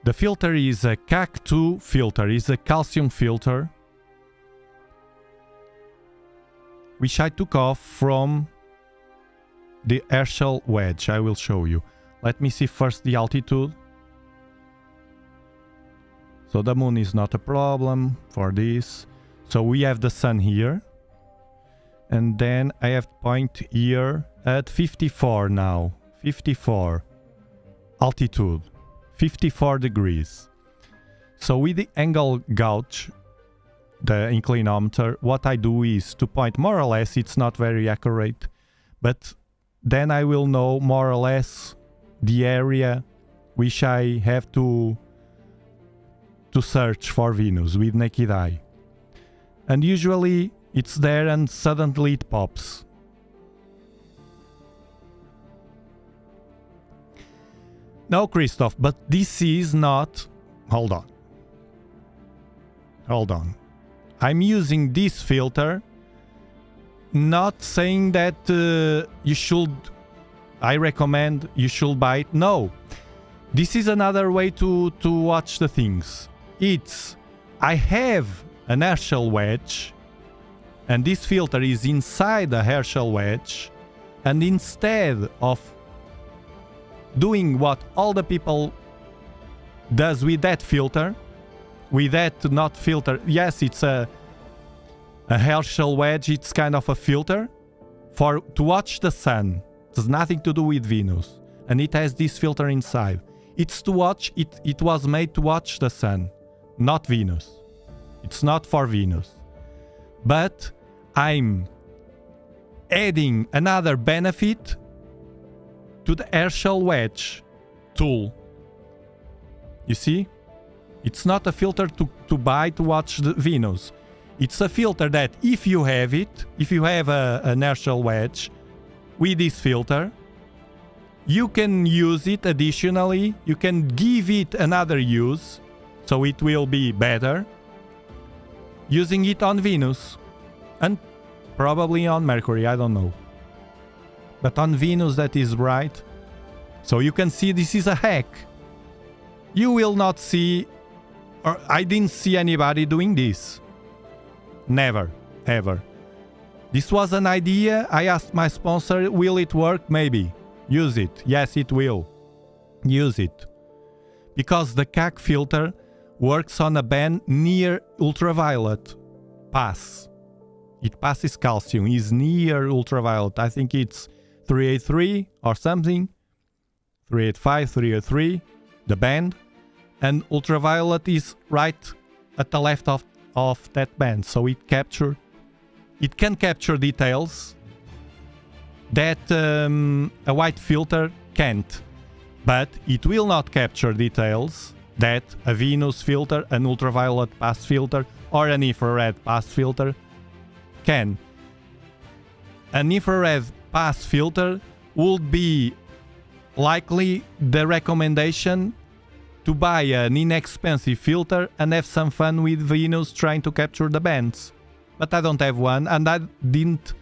The filter is a CaK II filter, is a calcium filter, which I took off from the Herschel Wedge. I will show you. Let me see first the altitude. So the moon is not a problem for this. So we have the sun here. And then I have point here at 54 now. 54 altitude. 54 degrees. So with the angle gauge, the inclinometer, what I do is to point more or less. It's not very accurate, but then I will know more or less the area which I have to search for Venus with naked eye. And usually it's there and suddenly it pops. No, Christoph, but this is not... Hold on. Hold on. I'm using this filter, not saying that you should... I recommend you should buy it. No. This is another way to watch the things. It's... I have an Herschel Wedge, and this filter is inside the Herschel Wedge, and instead of doing what all the people does with that filter, with that not filter, yes, it's a Herschel Wedge, it's kind of a filter to watch the sun. It has nothing to do with Venus, and it has this filter inside. It's to watch, it was made to watch the sun, not Venus. It's not for Venus. But I'm adding another benefit to the Herschel Wedge tool. You see? It's not a filter to buy to watch the Venus. It's a filter that if you have it, if you have an Herschel Wedge with this filter, you can use it additionally. You can give it another use, so it will be better, using it on Venus and probably on Mercury, I don't know. But on Venus that is right. So you can see this is a hack. You will not see, or I didn't see anybody doing this. Never, ever. This was an idea. I asked my sponsor, will it work? Maybe. Use it. Yes, it will. Use it. Because the CaK filter works on a band near ultraviolet pass. It passes calcium, is near ultraviolet. I think it's 383 or something. 385, 303, the band. And ultraviolet is right at the left of that band. So it can capture details that a white filter can't. But it will not capture details that a Venus filter, an ultraviolet pass filter, or an infrared pass filter can. An infrared pass filter would be likely the recommendation to buy an inexpensive filter and have some fun with Venus trying to capture the bands. But I don't have one, and I didn't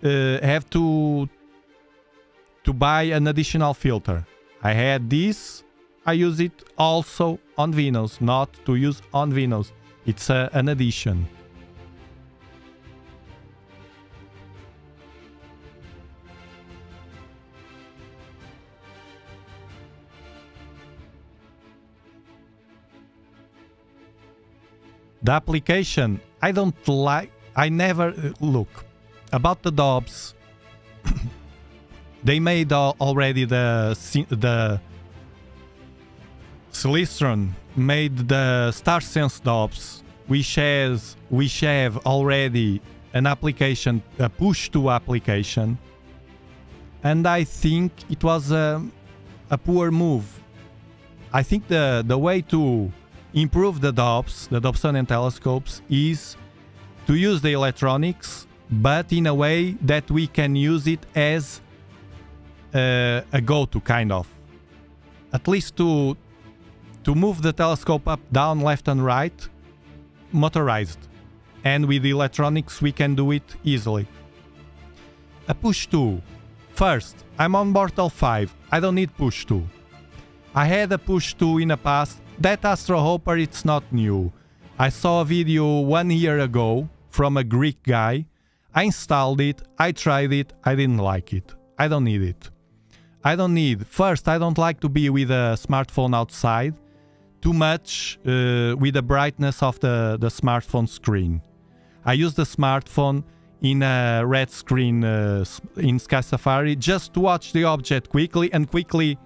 have to buy an additional filter. I had this. I use it also on Venus, not to use on Venus. It's an addition. The application, I don't like, I never look. About the Dobs, they made already the Celestron made the StarSense Dobs, which have already an application, a push-to application, and I think it was a poor move. I think the way to improve the Dobs, the Dobsonian telescopes, is to use the electronics, but in a way that we can use it as a go-to kind of. At least to move the telescope up, down, left and right, motorized. And with the electronics we can do it easily. A push-to. First, I'm on Mortal 5. I don't need push-to. I had a push to in the past. That astro hopper, it's not new. I saw a video 1 year ago from a Greek guy. I installed it, I tried it, I didn't like it. I don't need it. I don't need... First, I don't like to be with a smartphone outside too much with the brightness of the smartphone screen. I use the smartphone in a red screen in Sky Safari just to watch the object quickly and quickly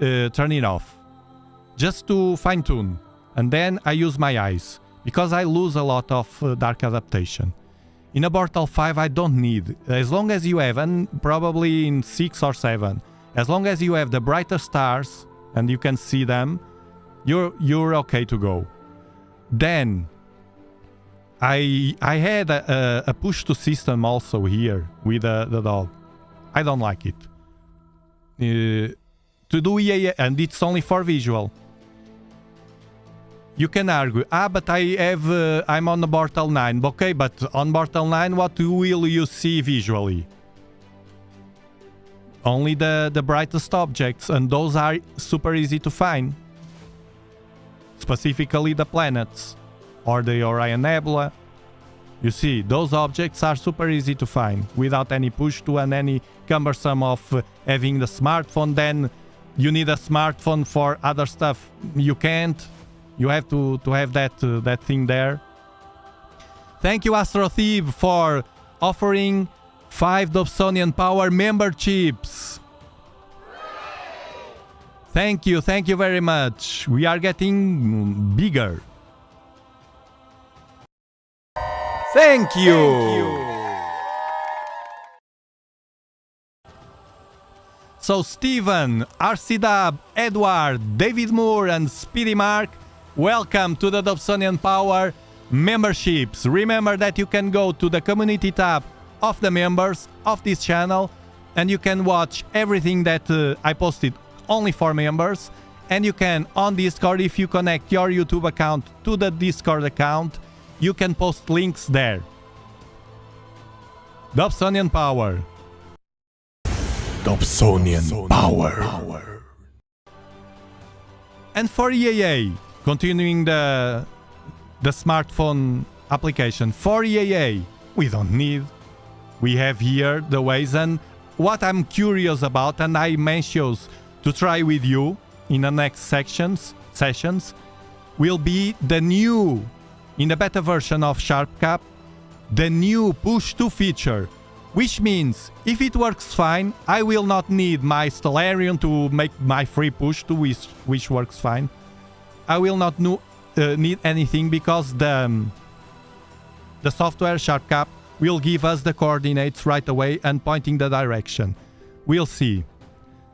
turn it off. Just to fine-tune. And then I use my eyes, because I lose a lot of dark adaptation. In a Portal 5 I don't need, as long as you have, and probably in 6 or 7, as long as you have the brighter stars and you can see them, you're okay to go. Then I had a push to system also here with the dog. I don't like it. To do EA, and it's only for visual. You can argue, but I'm on the Portal 9. Okay, but on Portal 9, what will you see visually? Only the brightest objects, and those are super easy to find. Specifically the planets, or the Orion Nebula. You see, those objects are super easy to find, without any push to and any cumbersome of having the smartphone. Then you need a smartphone for other stuff. You can't. You have to have that thing there. Thank you, Astro Thief, for offering 5 Dobsonian Power memberships. Thank you very much. We are getting bigger. Thank you. So Steven, RCDub, Edward, David Moore and Speedy Mark, welcome to the Dobsonian Power memberships. Remember that you can go to the community tab of the members of this channel and you can watch everything that I posted only for members. And you can, on Discord, if you connect your YouTube account to the Discord account, you can post links there. Dobsonian Power. Dobsonian Power. And for EAA, continuing the smartphone application, for EAA, we don't need. We have here the ways, and what I'm curious about, and I mentioned to try with you in the next sessions, will be the new, in the beta version of SharpCap, the new push to feature. Which means, if it works fine, I will not need my Stellarium to make my free push to which works fine. I will not need anything because the software SharpCap will give us the coordinates right away and pointing the direction. We'll see.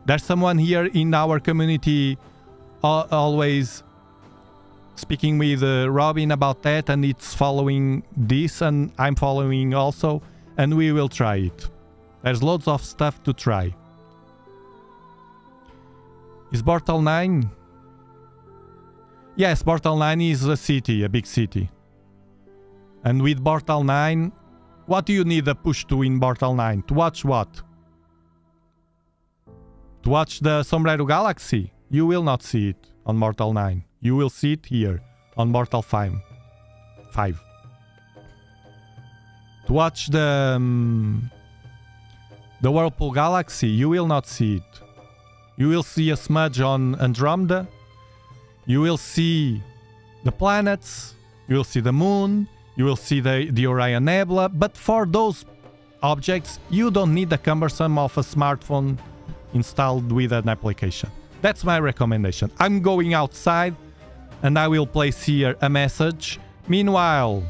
There's someone here in our community always speaking with Robin about that, and it's following this, and I'm following also. And we will try it. There's loads of stuff to try. Is Portal 9? Yes, Portal 9 is a city, a big city. And with Portal 9, what do you need a push to in Portal 9? To watch what? To watch the Sombrero Galaxy? You will not see it on Portal 9. You will see it here on Portal 5. To watch the Whirlpool Galaxy, you will not see it. You will see a smudge on Andromeda. You will see the planets. You will see the moon. You will see the Orion Nebula. But for those objects, you don't need the cumbersome of a smartphone installed with an application. That's my recommendation. I'm going outside and I will place here a message. Meanwhile...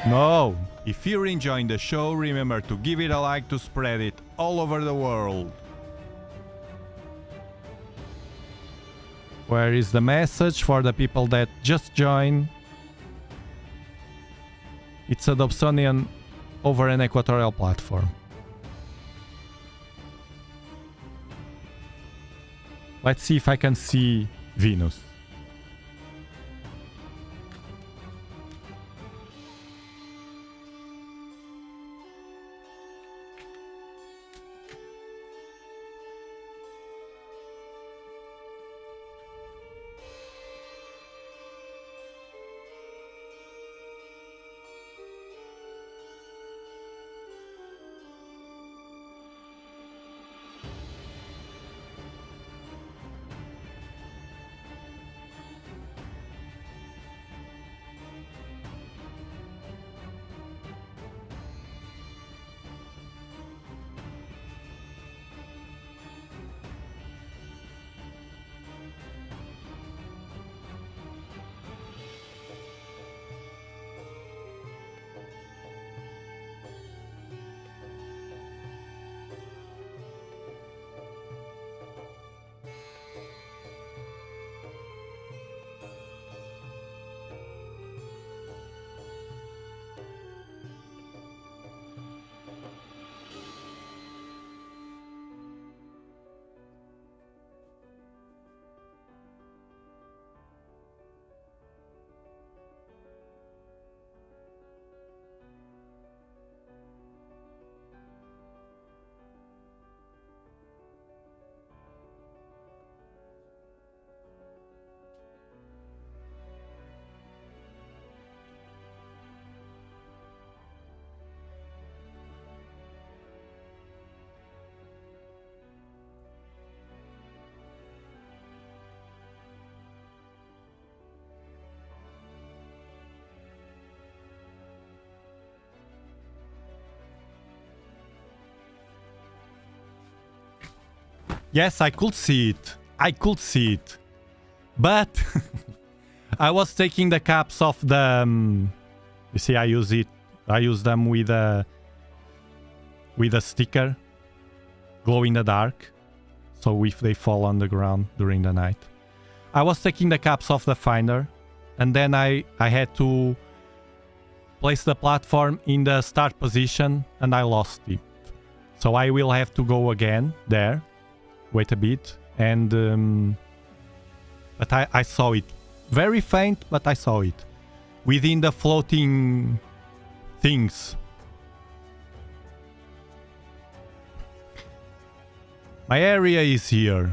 No! If you're enjoying the show, remember to give it a like to spread it all over the world. Where is the message for the people that just joined? It's a Dobsonian over an equatorial platform. Let's see if I can see Venus. Yes, I could see it. I could see it. But I was taking the caps off the... you see, I use them with a sticker. Glow in the dark. So if they fall on the ground during the night. I was taking the caps off the finder. And then I had to place the platform in the start position. And I lost it. So I will have to go again there. Wait a bit. And... but I saw it. Very faint, but I saw it. Within the floating things. My area is here.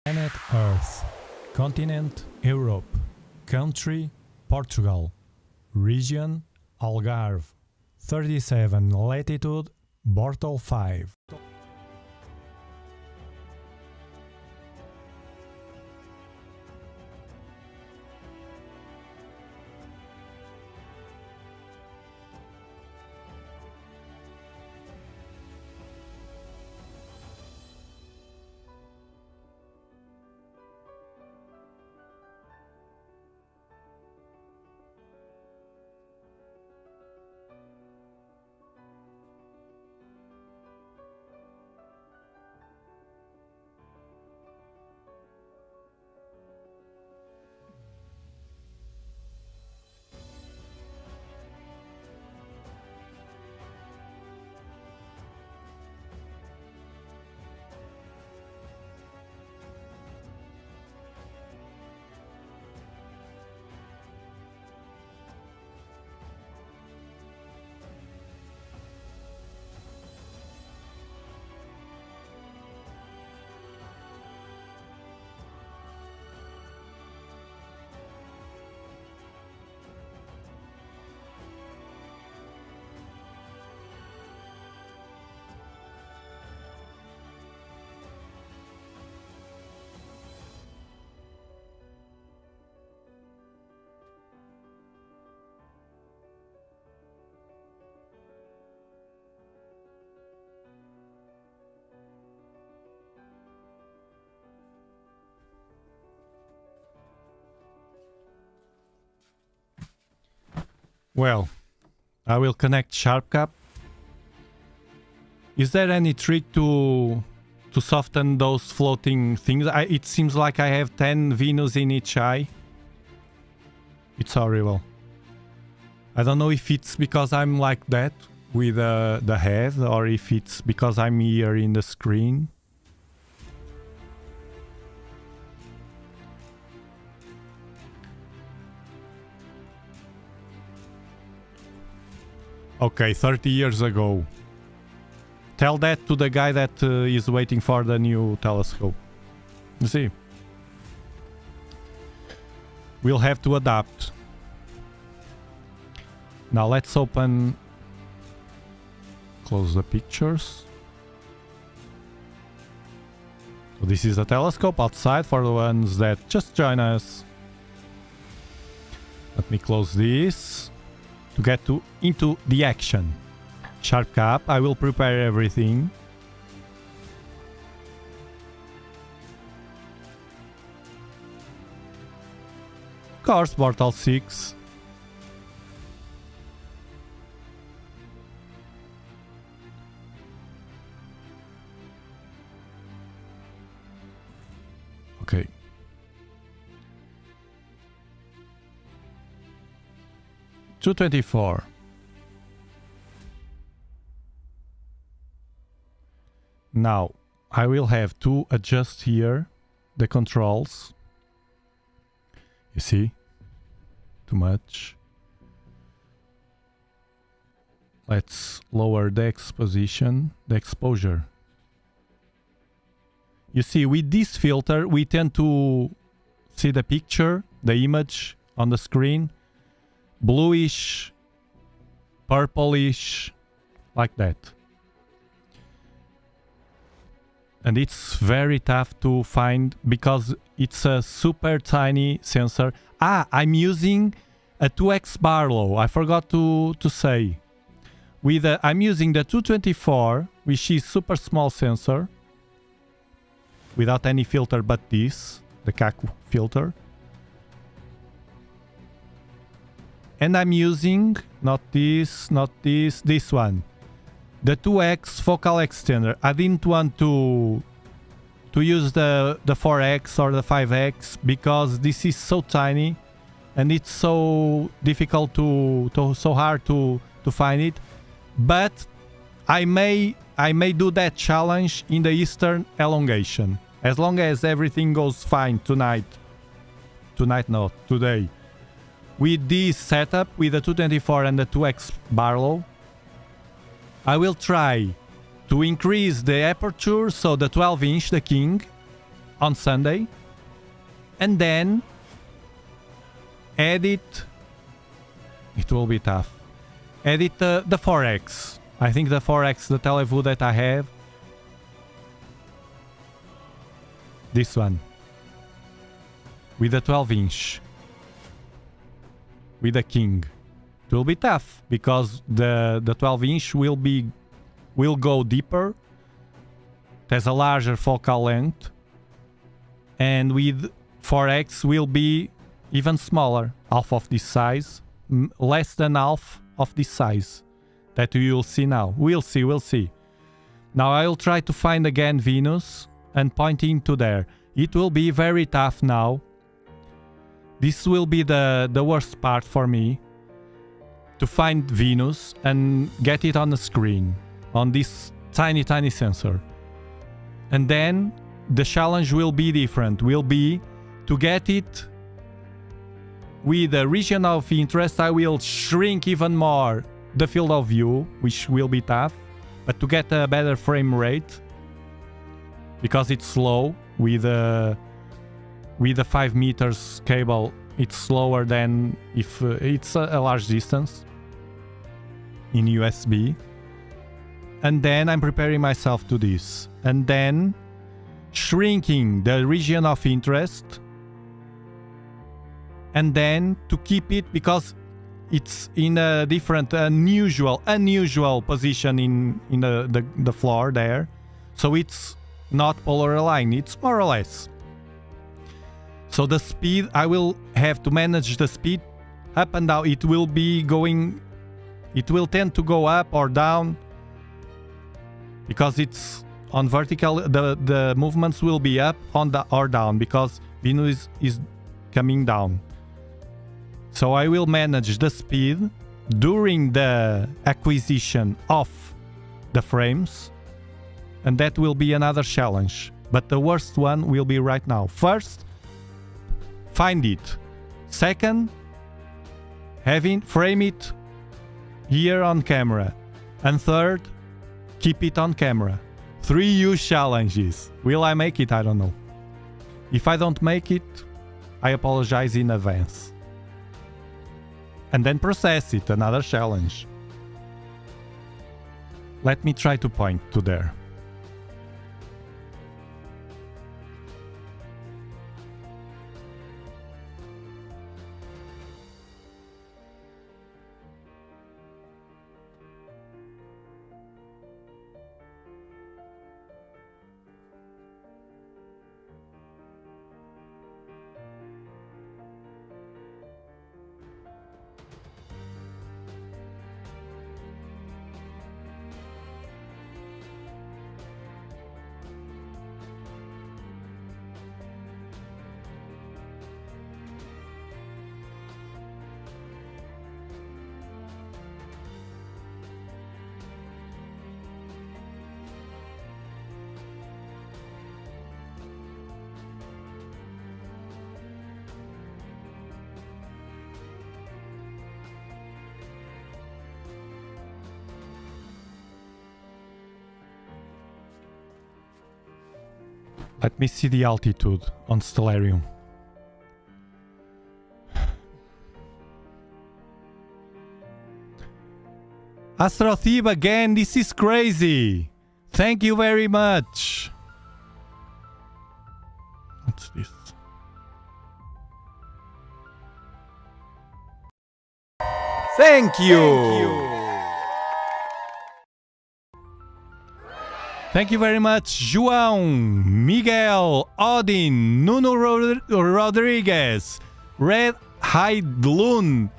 Planet Earth. Continent Europe. Country Portugal. Region Algarve. 37 latitude Bortle 5. Well, I will connect SharpCap. Is there any trick to soften those floating things? It seems like I have 10 Venus in each eye. It's horrible. I don't know if it's because I'm like that with the head or if it's because I'm here in the screen. Okay, 30 years ago. Tell that to the guy that is waiting for the new telescope. You see? We'll have to adapt. Now let's open... Close the pictures. So this is a telescope outside for the ones that just join us. Let me close this. To get into the action. SharpCap, I will prepare everything. Of course, Bortle 6. Okay. $224. Now I will have to adjust here the controls. You see? Too much. Let's lower the exposure. You see, with this filter we tend to see the picture, the image on the screen, bluish, purplish, like that. And it's very tough to find because it's a super tiny sensor. I'm using a 2x Barlow. I forgot to say. I'm using the 224, which is super small sensor. without any filter but this, the CaK filter. And I'm using, not this, this one. The 2x focal extender. I didn't want to use the 4x or the 5x because this is so tiny and it's so difficult so hard to find it. But I may do that challenge in the Eastern elongation. As long as everything goes fine today. With this setup, with the 224 and the 2x Barlow, I will try to increase the aperture, so the 12-inch, the king, on Sunday, and then edit. It will be tough. Edit the 4x. I think the 4x, the teleview that I have, this one, with the 12-inch, with the king. It will be tough because the 12-inch will go deeper. It has a larger focal length, and with 4x will be even smaller, half of this size, less than half of this size that you will see now. We'll see. Now I'll try to find again Venus and pointing to there. It will be very tough now. This will be the worst part for me, to find Venus and get it on the screen on this tiny sensor. And then the challenge will be different, will be to get it with the region of interest. I will shrink even more the field of view, which will be tough, but to get a better frame rate, because it's slow with a 5 meters cable. It's slower than if it's a large distance in USB. And then I'm preparing myself to this, and then shrinking the region of interest, and then to keep it, because it's in a different, unusual position in the floor there, so it's not polar aligned, it's more or less. So the speed, I will have to manage the speed up and down. It will tend to go up or down because it's on vertical. The movements will be up or down because Venus is coming down. So I will manage the speed during the acquisition of the frames, and that will be another challenge. But the worst one will be right now. First, find it. Second, frame it here on camera. And third, keep it on camera. 3 huge challenges. Will I make it? I don't know. If I don't make it, I apologize in advance. And then process it, another challenge. Let me try to point to there. Let me see the altitude on Stellarium. Astrothib again, this is crazy. Thank you very much. What's this? Thank you. Thank you very much, João, Miguel, Odin, Nuno Rodriguez, Red Hide Loon.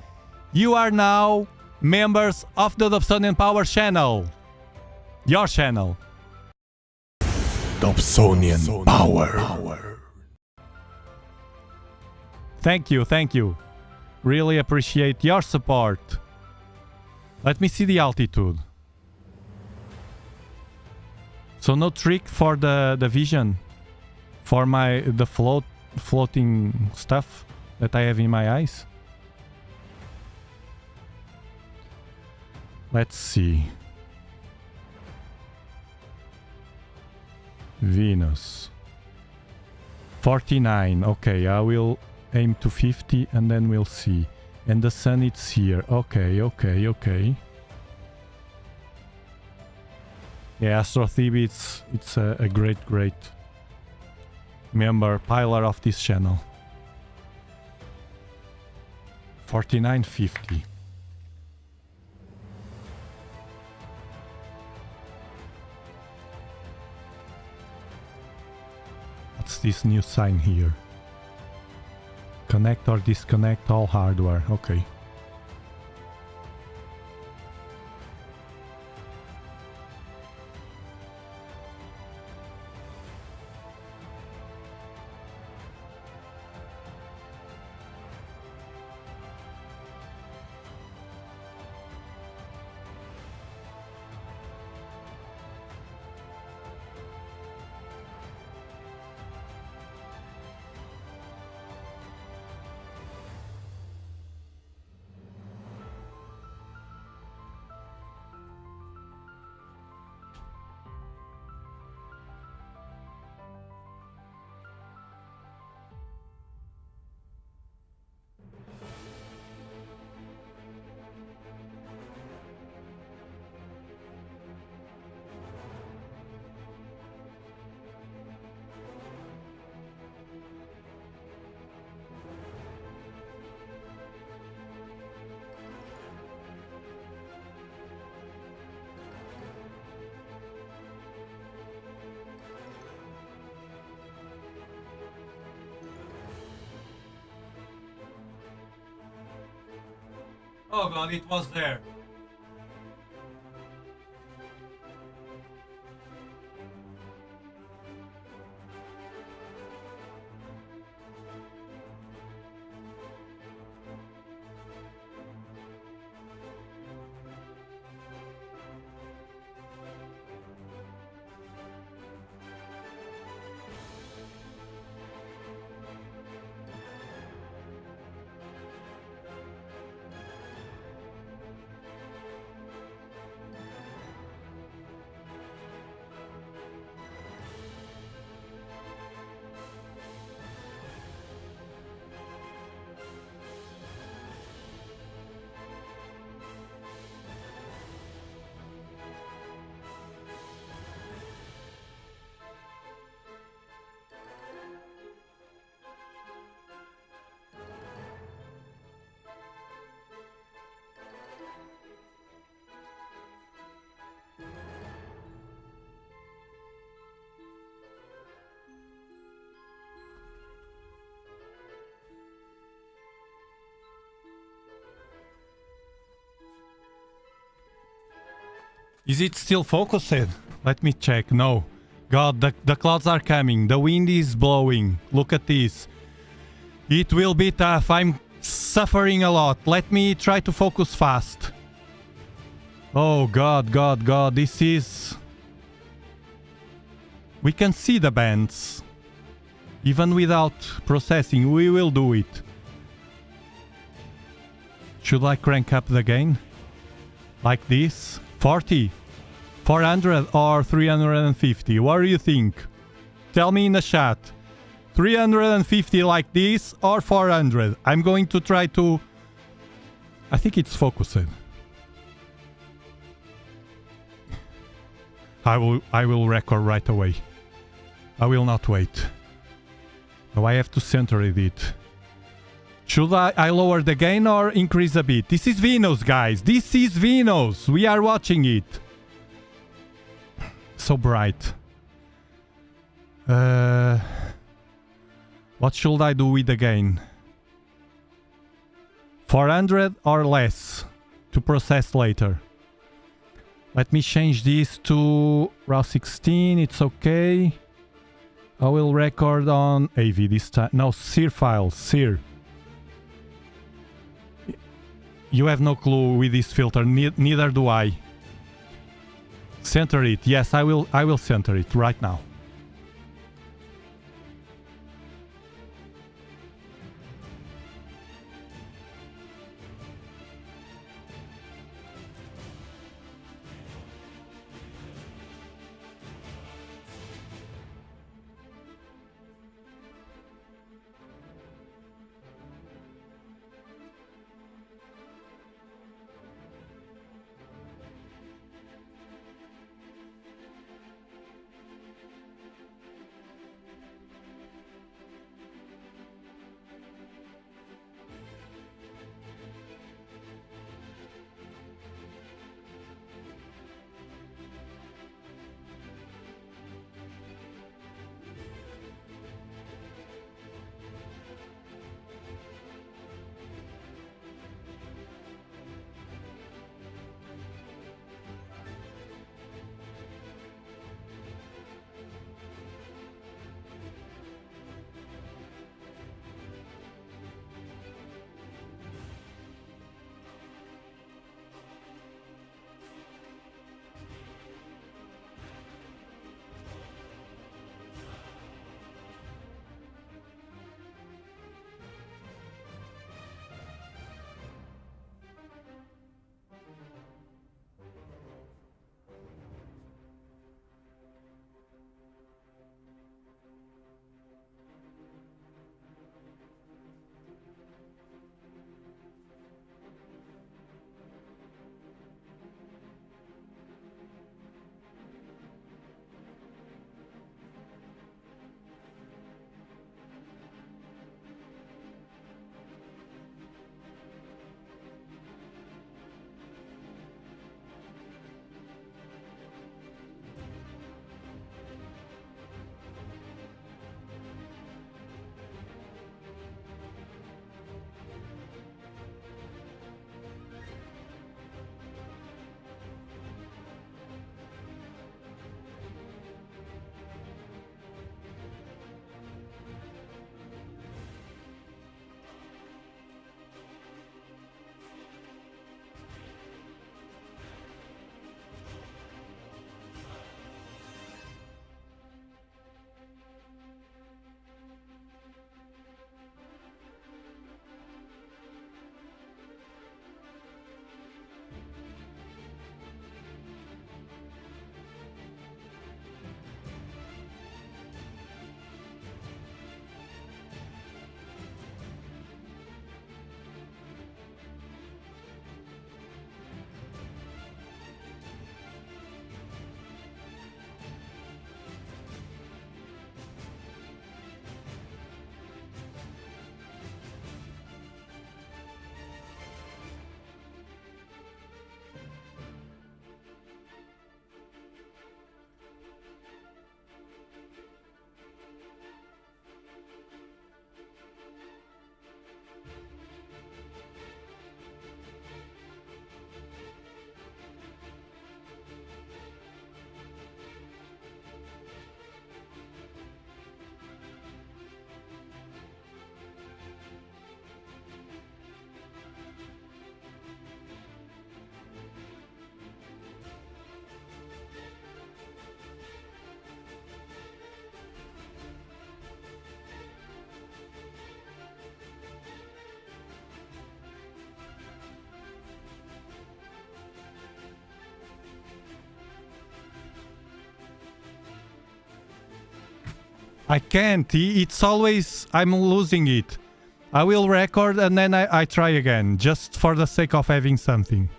You are now members of the Dobsonian Power channel. Your channel. Dobsonian Power. Thank you, thank you. Really appreciate your support. Let me see the altitude. So no trick for the vision, for the floating stuff that I have in my eyes. Let's see. Venus. 49. Okay, I will aim to 50 and then we'll see. And the sun, it's here. Okay, okay, okay. Yeah, Astro it's a great member, pillar of this channel. 49.50. What's this new sign here? Connect or disconnect all hardware. Okay. Oh god, it was there. Is it still focused? Let me check. No. God, the clouds are coming. The wind is blowing. Look at this. It will be tough. I'm suffering a lot. Let me try to focus fast. Oh, God, God, God. This is... We can see the bands. Even without processing, we will do it. Should I crank up the gain? Like this? 40, 400 or 350? What do you think? Tell me in the chat. 350 like this or 400? I'm going to try to... I think it's focused. I will record right away. I will not wait. No, I have to center it. Should I lower the gain or increase a bit? This is Venus, guys. This is Venus. We are watching it. so bright. What should I do with the gain? 400 or less to process later. Let me change this to RAW 16. It's okay. I will record on AV this time. No, SIR files. SIR. You have no clue with this filter. Neither do I. Center it. Yes, I will center it right now. I can't. It's always... I'm losing it. I will record and then I try again. Just for the sake of having something.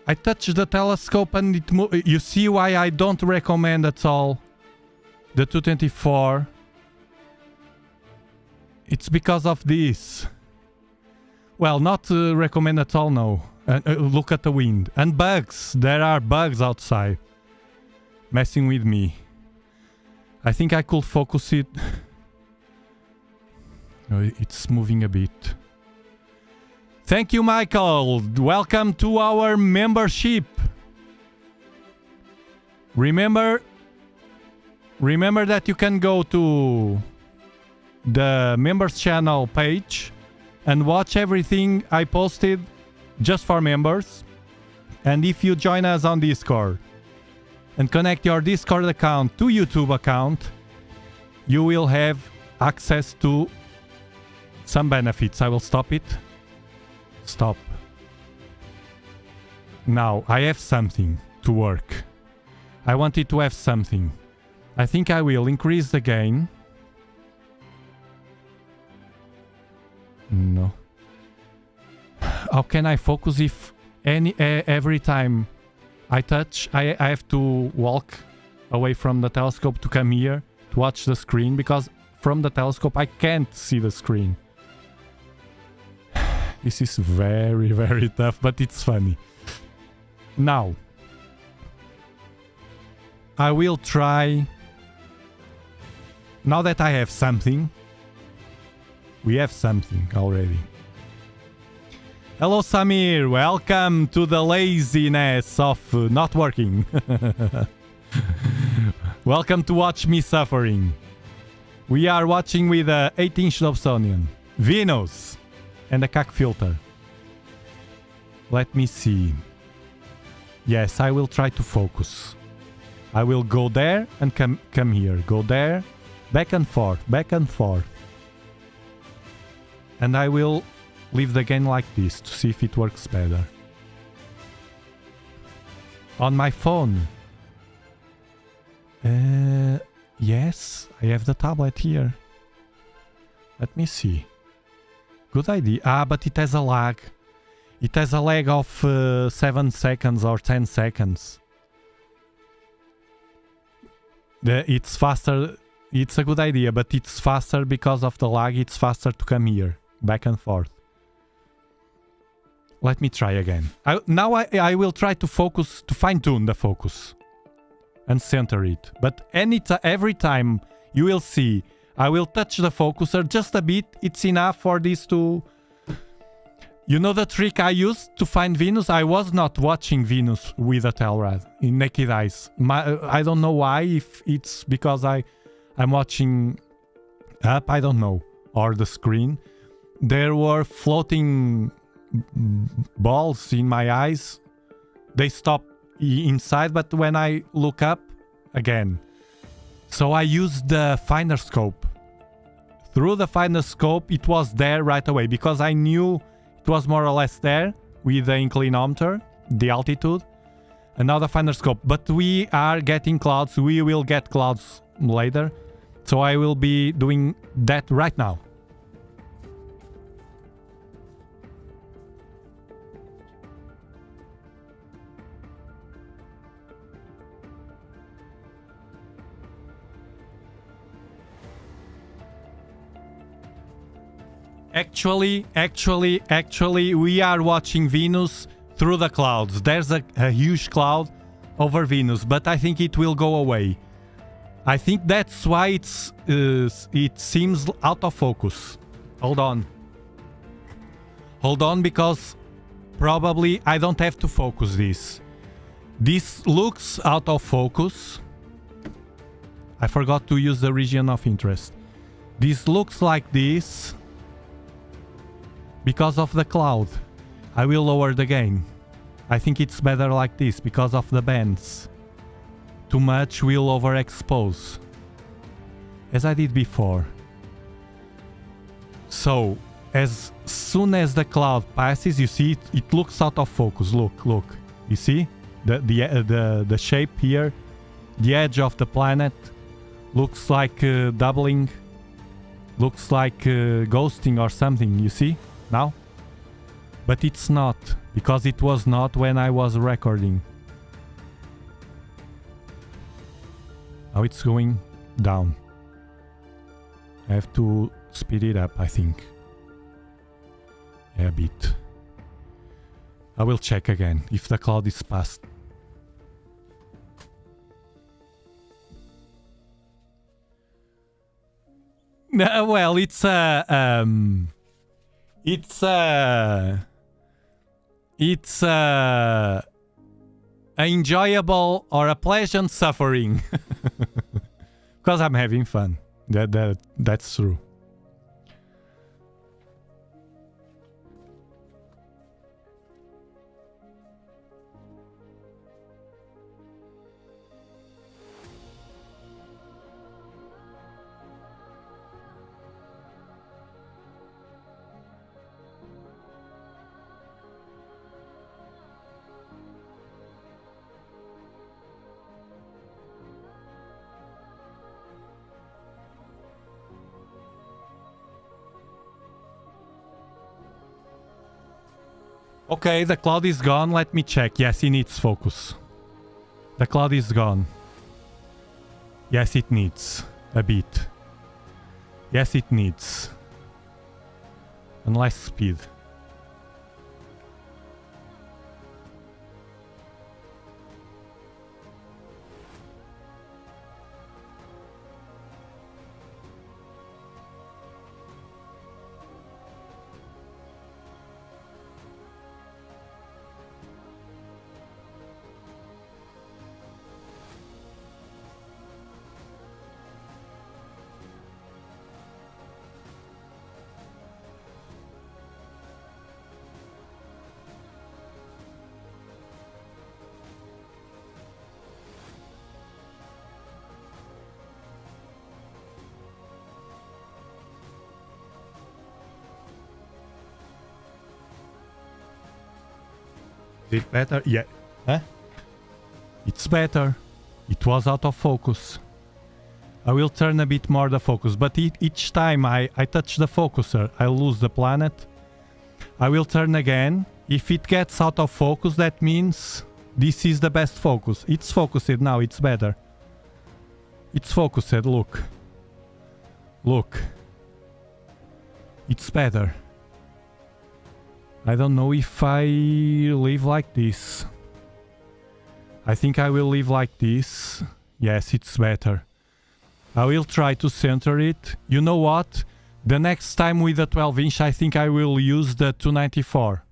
I touched the telescope and it moved. You see why I don't recommend at all the 224. It's because of this. Well, not recommend at all, no. And look at the wind. And bugs. There are bugs outside. Messing with me. I think I could focus it. Oh, it's moving a bit. Thank you, Michael. Welcome to our membership. Remember that you can go to the members channel page and watch everything I posted just for members. And if you join us on Discord and connect your Discord account to YouTube account, you will have access to some benefits. I will stop it. Stop. Now, I have something to work. I wanted to have something. I think I will increase the gain. No. How can I focus if every time I touch, I have to walk away from the telescope to come here to watch the screen, because from the telescope I can't see the screen. This is very, very tough, but it's funny. Now, I will try... Now that I have something, we have something already. Hello, Samir. Welcome to the laziness of not working. Welcome to watch me suffering. We are watching with a 8-inch Dobsonian, Venus, and a CaK filter. Let me see. Yes, I will try to focus. I will go there and come here. Go there. Back and forth, back and forth. And I will leave the game like this to see if it works better. On my phone. Yes, I have the tablet here. Let me see. Good idea. Ah, but it has a lag. It has a lag of 7 seconds or 10 seconds. It's faster. It's a good idea, but it's faster because of the lag. It's faster to come here, back and forth. Let me try again. Now I will try to focus, to fine-tune the focus and center it. But every time you will see, I will touch the focuser just a bit. It's enough for this to... You know the trick I used to find Venus? I was not watching Venus with a Telrad in naked eyes. I don't know why, if it's because I'm watching up, I don't know, or the screen. There were floating balls in my eyes. They stop inside, but when I look up, again. So I used the finder scope. Through the finder scope, it was there right away, because I knew it was more or less there with the inclinometer, the altitude, and now the finder scope. But we are getting clouds. We will get clouds later. So I will be doing that right now. Actually, we are watching Venus through the clouds. There's a huge cloud over Venus, but I think it will go away. I think that's why it seems out of focus. Hold on. Hold on, because probably I don't have to focus this. This looks out of focus. I forgot to use the region of interest. This looks like this because of the cloud. I will lower the gain. I think it's better like this because of the bands. Too much will overexpose, as I did before. So, as soon as the cloud passes, you see it looks out of focus. Look. You see the shape here, the edge of the planet looks like doubling, looks like ghosting or something. You see now, but it's not, because it was not when I was recording. Now it's going down. I have to speed it up, I think. Yeah, a bit. I will check again if the cloud is passed. Well, it's enjoyable or a pleasant suffering. Because I'm having fun. That's true. Okay, the cloud is gone. Let me check. Yes, it needs focus. The cloud is gone. Yes, it needs a bit. Yes, it needs. And less speed. Is it better? Yeah. Huh? It's better. It was out of focus. I will turn a bit more the focus, but each time I touch the focuser, I lose the planet. I will turn again. If it gets out of focus, that means this is the best focus. It's focused now, it's better. It's focused, look. Look. It's better. I don't know if I leave like this. I think I will leave like this. Yes, it's better. I will try to center it. You know what? The next time with the 12-inch, I think I will use the 294.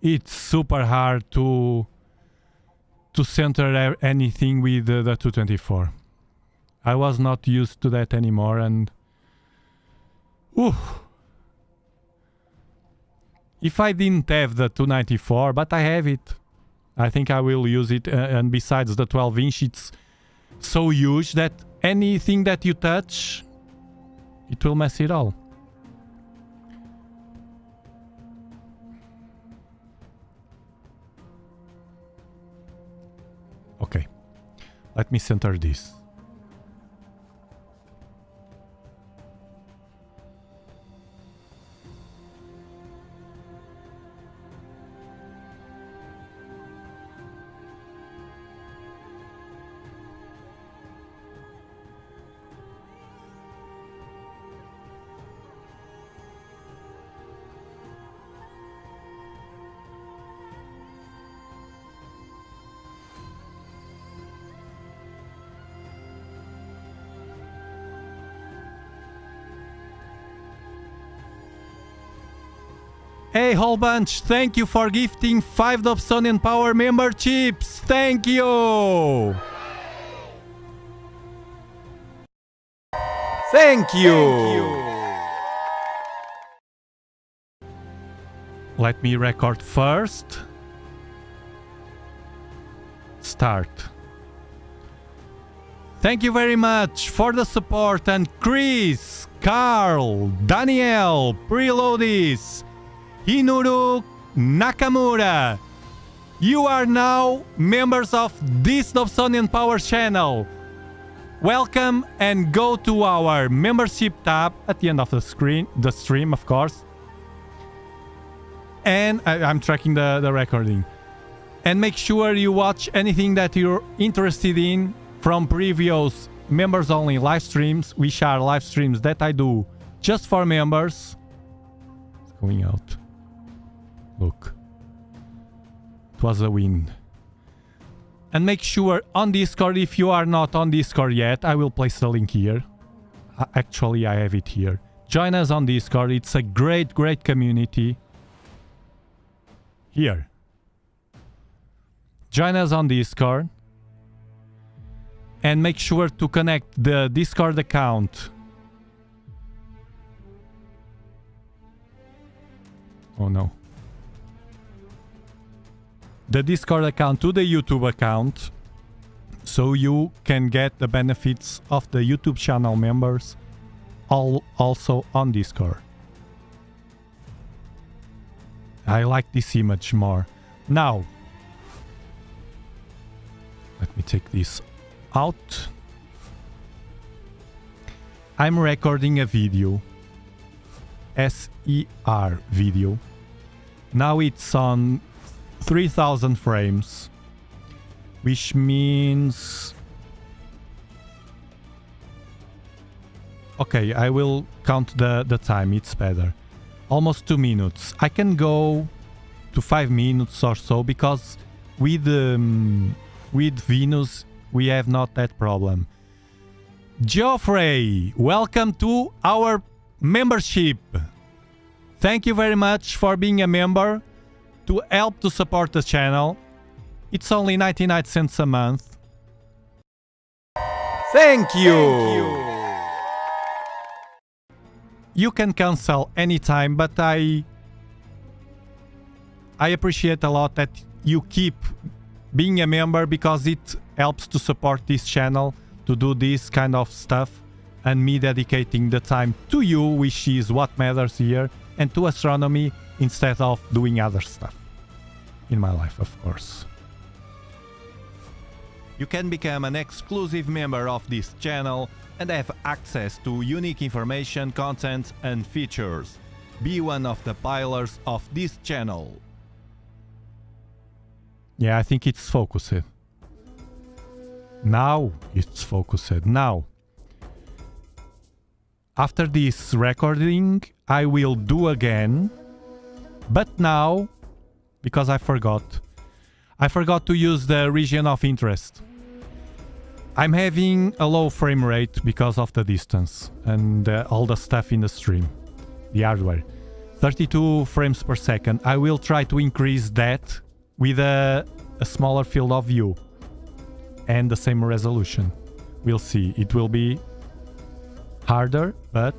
It's super hard to center anything with the 224. I was not used to that anymore, and... Ooh. If I didn't have the 294, but I have it, I think I will use it. And besides the 12-inch, it's so huge that anything that you touch, it will mess it all. Okay, let me center this. Hey, whole bunch, thank you for gifting 5 Dobsonian Power memberships. Thank you. Thank you. Let me record first. Start. Thank you very much for the support, and Chris, Carl, Daniel, Preloadis, Hinuru, Nakamura. You are now members of this Dobsonian Power channel. Welcome, and go to our membership tab at the end of the stream, of course. And I'm tracking the recording. And make sure you watch anything that you're interested in from previous members-only live streams, which are live streams that I do just for members. It's going out. Look. It was a win. And make sure on Discord, if you are not on Discord yet, I will place the link here. Actually, I have it here. Join us on Discord. It's a great, great community. Here. Join us on Discord. And make sure to connect the Discord account. Oh no. The Discord account to the YouTube account. So you can get the benefits of the YouTube channel members also on Discord. I like this image more. Now, let me take this out. I'm recording a video. SER video. Now it's on 3000 frames. Which means... Okay, I will count the time, it's better. Almost 2 minutes. I can go to 5 minutes or so, because with Venus we have not that problem. Geoffrey, welcome to our membership. Thank you very much for being a member to help to support the channel. It's only 99 cents a month. Thank you! You can cancel anytime, but I appreciate a lot that you keep being a member, because it helps to support this channel to do this kind of stuff, and me dedicating the time to you, which is what matters here, and to astronomy instead of doing other stuff in my life, of course. You can become an exclusive member of this channel and have access to unique information, content and features. Be one of the pillars of this channel. Yeah, I think it's focused. Now it's focused. Now, after this recording, I will do again. But now, because I forgot to use the region of interest. I'm having a low frame rate because of the distance and all the stuff in the stream, the hardware. 32 frames per second. I will try to increase that with a smaller field of view and the same resolution. We'll see. It will be harder, but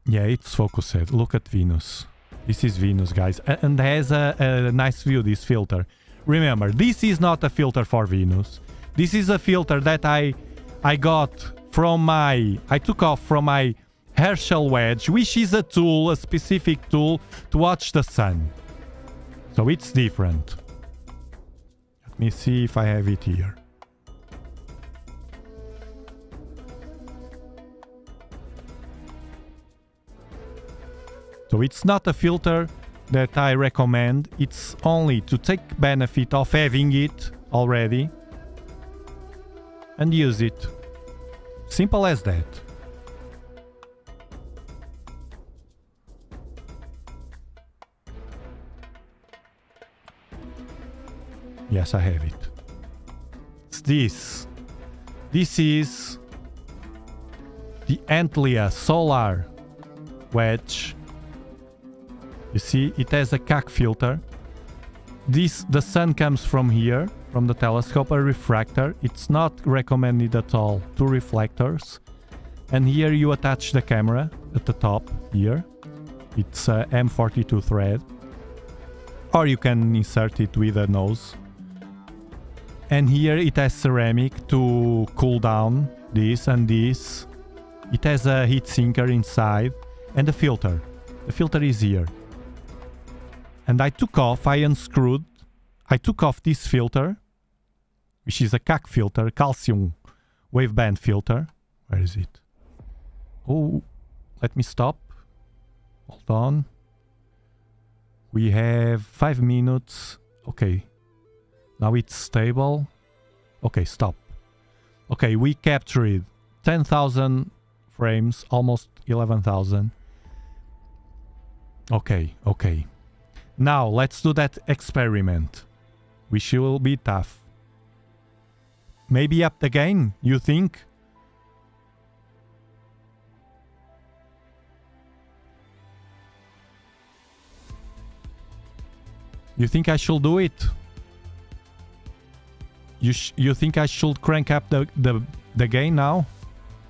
yeah, it's focused. Look at Venus. This is Venus, guys, and has a nice view, this filter. Remember, this is not a filter for Venus. This is a filter that I got from I took off from my Herschel Wedge, which is a tool, a specific tool to watch the sun. So it's different. Let me see if I have it here. So it's not a filter that I recommend. It's only to take benefit of having it already and use it. Simple as that. Yes, I have it. It's this. This is the CaK Solar Wedge. You see, it has a CaK filter. The sun comes from here, from the telescope, a refractor. It's not recommended at all. 2 reflectors. And here you attach the camera at the top here. It's a M42 thread. Or you can insert it with a nose. And here it has ceramic to cool down this and this. It has a heat sinker inside. And the filter. The filter is here. And I took off this filter, which is a CaK filter, calcium waveband filter. Where is it? Oh, let me stop. Hold on. We have 5 minutes. Okay. Now it's stable. Okay, stop. Okay, we captured 10,000 frames, almost 11,000. Okay, okay. Now, let's do that experiment. Which will be tough. Maybe up the gain, you think? You think I should do it? You think I should crank up the gain now?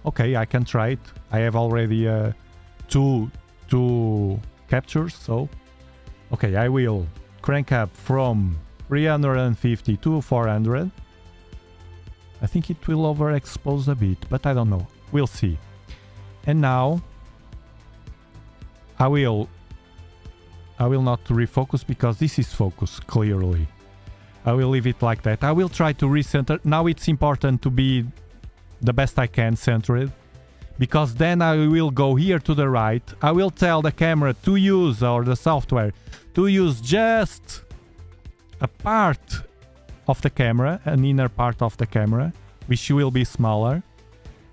Okay, I can try it. I have already two captures, so... Okay, I will crank up from 350 to 400. I think it will overexpose a bit, but I don't know. We'll see. And now I will not refocus because this is focus clearly. I will leave it like that. I will try to recenter. Now it's important to be the best I can centered, because then I will go here to the right. I will tell the camera to use, or the software, to use just a part of the camera, an inner part of the camera, which will be smaller.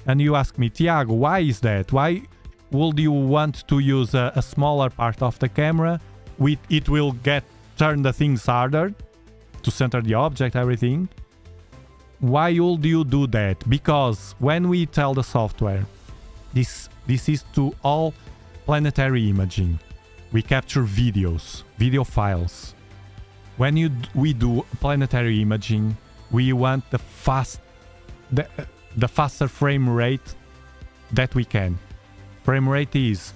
And you ask me, Tiago, why is that? Why would you want to use a smaller part of the camera? It will turn the things harder to center the object, everything. Why would you do that? Because when we tell the software, this is to all planetary imaging. We capture videos, video files. When we do planetary imaging, we want the faster frame rate that we can. Frame rate is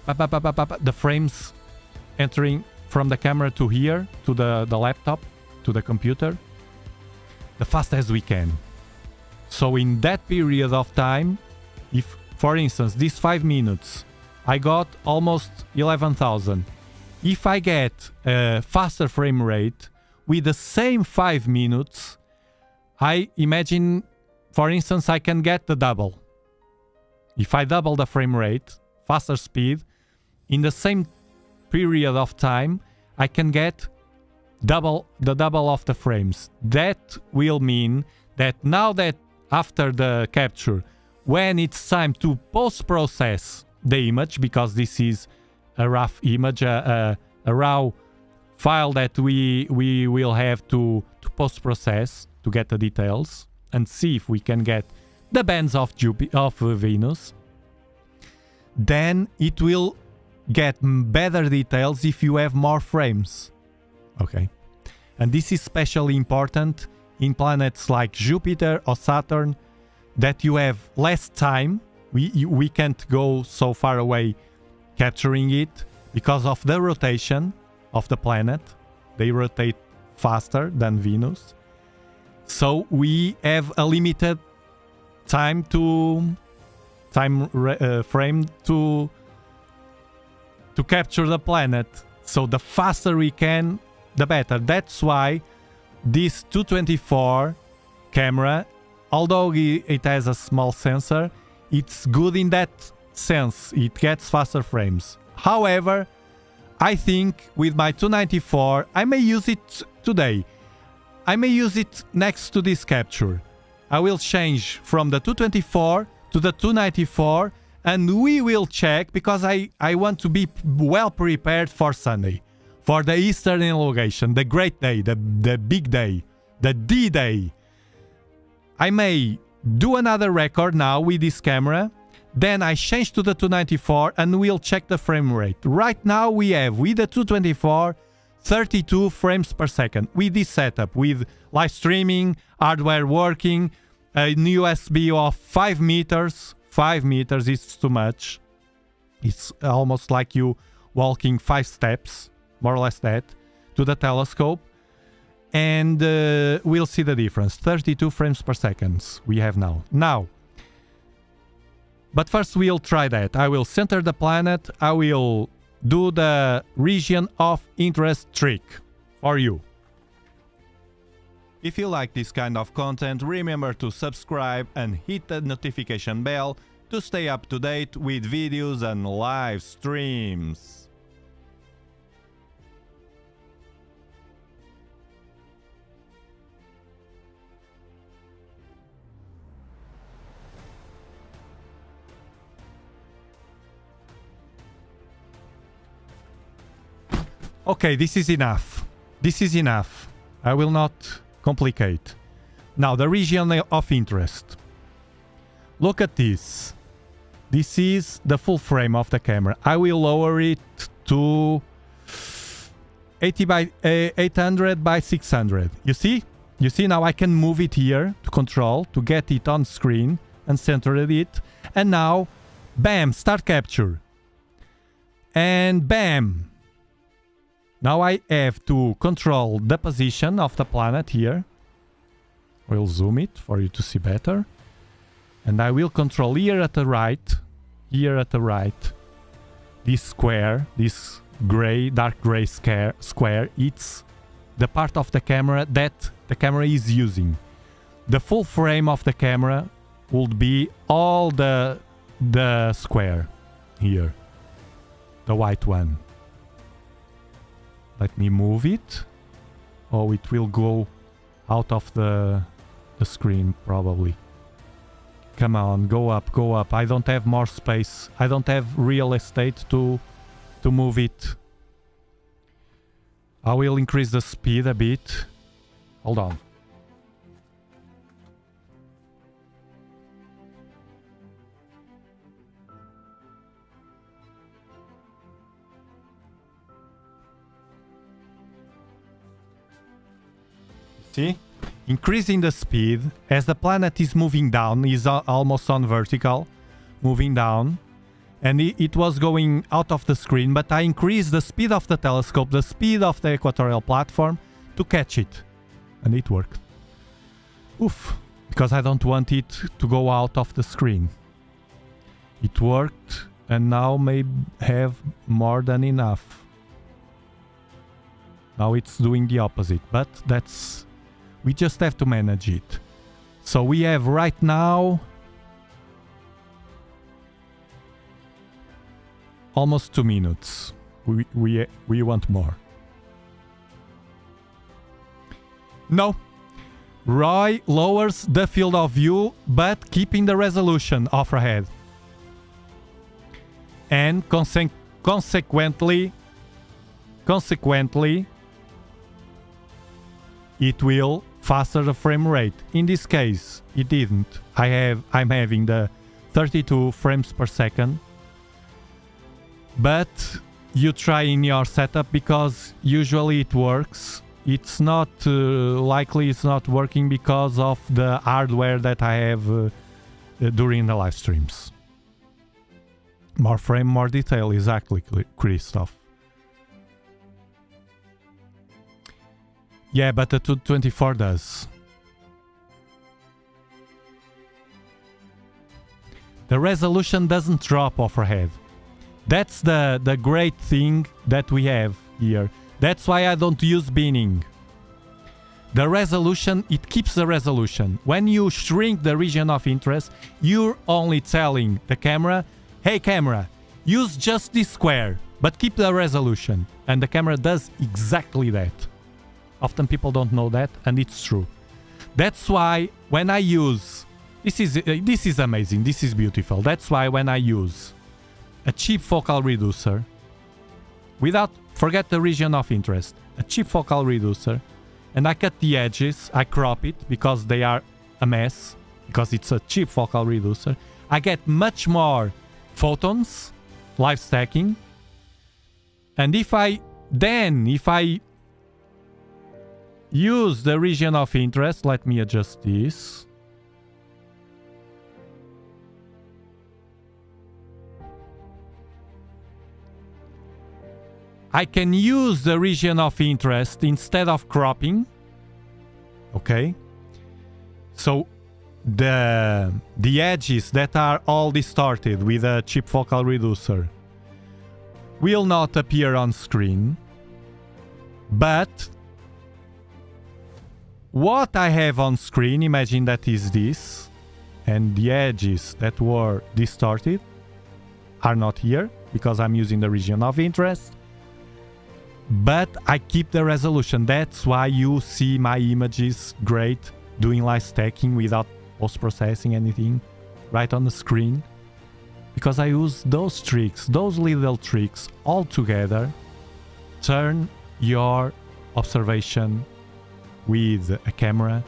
the frames entering from the camera to here, to the laptop, to the computer, the fast as we can. So in that period of time, if, for instance, these 5 minutes, I got almost 11,000. If I get a faster frame rate with the same 5 minutes, I imagine, for instance, I can get the double. If I double the frame rate, faster speed, in the same period of time, I can get the double of the frames. That will mean that now that after the capture, when it's time to post-process the image, because this is a rough image, a raw file that we will have to post-process to get the details and see if we can get the bands of Venus, then it will get better details if you have more frames. Okay. And this is especially important in planets like Jupiter or Saturn, that you have less time. We can't go so far away capturing it because of the rotation of the planet. They rotate faster than Venus. So we have a limited time frame to capture the planet. So the faster we can, the better. That's why this 224 camera, although it has a small sensor, it's good in that sense. It gets faster frames. However, I think with my 294, I may use it today. I may use it next to this capture. I will change from the 224 to the 294, and we will check, because I want to be well prepared for Sunday, for the Eastern elongation, the great day, the big day, the D-Day. I may do another record now with this camera, then I change to the 294 and we'll check the frame rate. Right now we have, with the 224, 32 frames per second. With this setup, with live streaming, hardware working, a USB of 5 meters. 5 meters is too much. It's almost like you walking 5 steps, more or less that, to the telescope. And we'll see the difference. 32 frames per second we have now. But first we'll try that. I will center the planet. I will do the region of interest trick for you. If you like this kind of content, remember to subscribe and hit the notification bell to stay up to date with videos and live streams. Okay, this is enough. This is enough. I will not complicate. Now, the region of interest. Look at this. This is the full frame of the camera. I will lower it to 800 by 600. You see? You see, now I can move it here to control, to get it on screen and center it. And now, bam, start capture. And bam. Now I have to control the position of the planet here. We'll zoom it for you to see better. And I will control here at the right, this square, this gray, dark gray square, it's the part of the camera that the camera is using. The full frame of the camera would be all the square here, the white one. Let me move it. Oh, it will go out of the screen probably. Come on, go up, go up. I don't have more space. I don't have real estate to move it. I will increase the speed a bit. Hold on. See? Increasing the speed as the planet is moving down, is almost on vertical, moving down, and it was going out of the screen, but I increased the speed of the telescope, the speed of the equatorial platform to catch it, and it worked. Oof, because I don't want it to go out of the screen. It worked, and now may have more than enough. Now it's doing the opposite, but that's... we just have to manage it. So we have right now almost 2 minutes. We want more. No. Roy lowers the field of view, but keeping the resolution overhead. And consequently, it will faster the frame rate. In this case, it didn't. I'm having the 32 frames per second. But you try in your setup because usually it works. It's not likely it's not working because of the hardware that I have during the live streams. More frame, more detail, exactly, Christoph. Yeah, but the 224 does. The resolution doesn't drop overhead. That's the great thing that we have here. That's why I don't use binning. The resolution, it keeps the resolution. When you shrink the region of interest, you're only telling the camera, hey camera, use just this square, but keep the resolution. And the camera does exactly that. Often people don't know that, and it's true. That's why when I use... This is amazing, this is beautiful. That's why when I use a cheap focal reducer, forget the region of interest, a cheap focal reducer, and I cut the edges, I crop it because they are a mess, because it's a cheap focal reducer, I get much more photons, live stacking, and if I use the region of interest, let me adjust this. I can use the region of interest instead of cropping. Okay. So the edges that are all distorted with a cheap focal reducer will not appear on screen. But what I have on screen, imagine that is this, and the edges that were distorted are not here because I'm using the region of interest. But I keep the resolution. That's why you see my images great, doing live stacking without post-processing anything right on the screen. Because I use those tricks, those little tricks all together turn your observation with a camera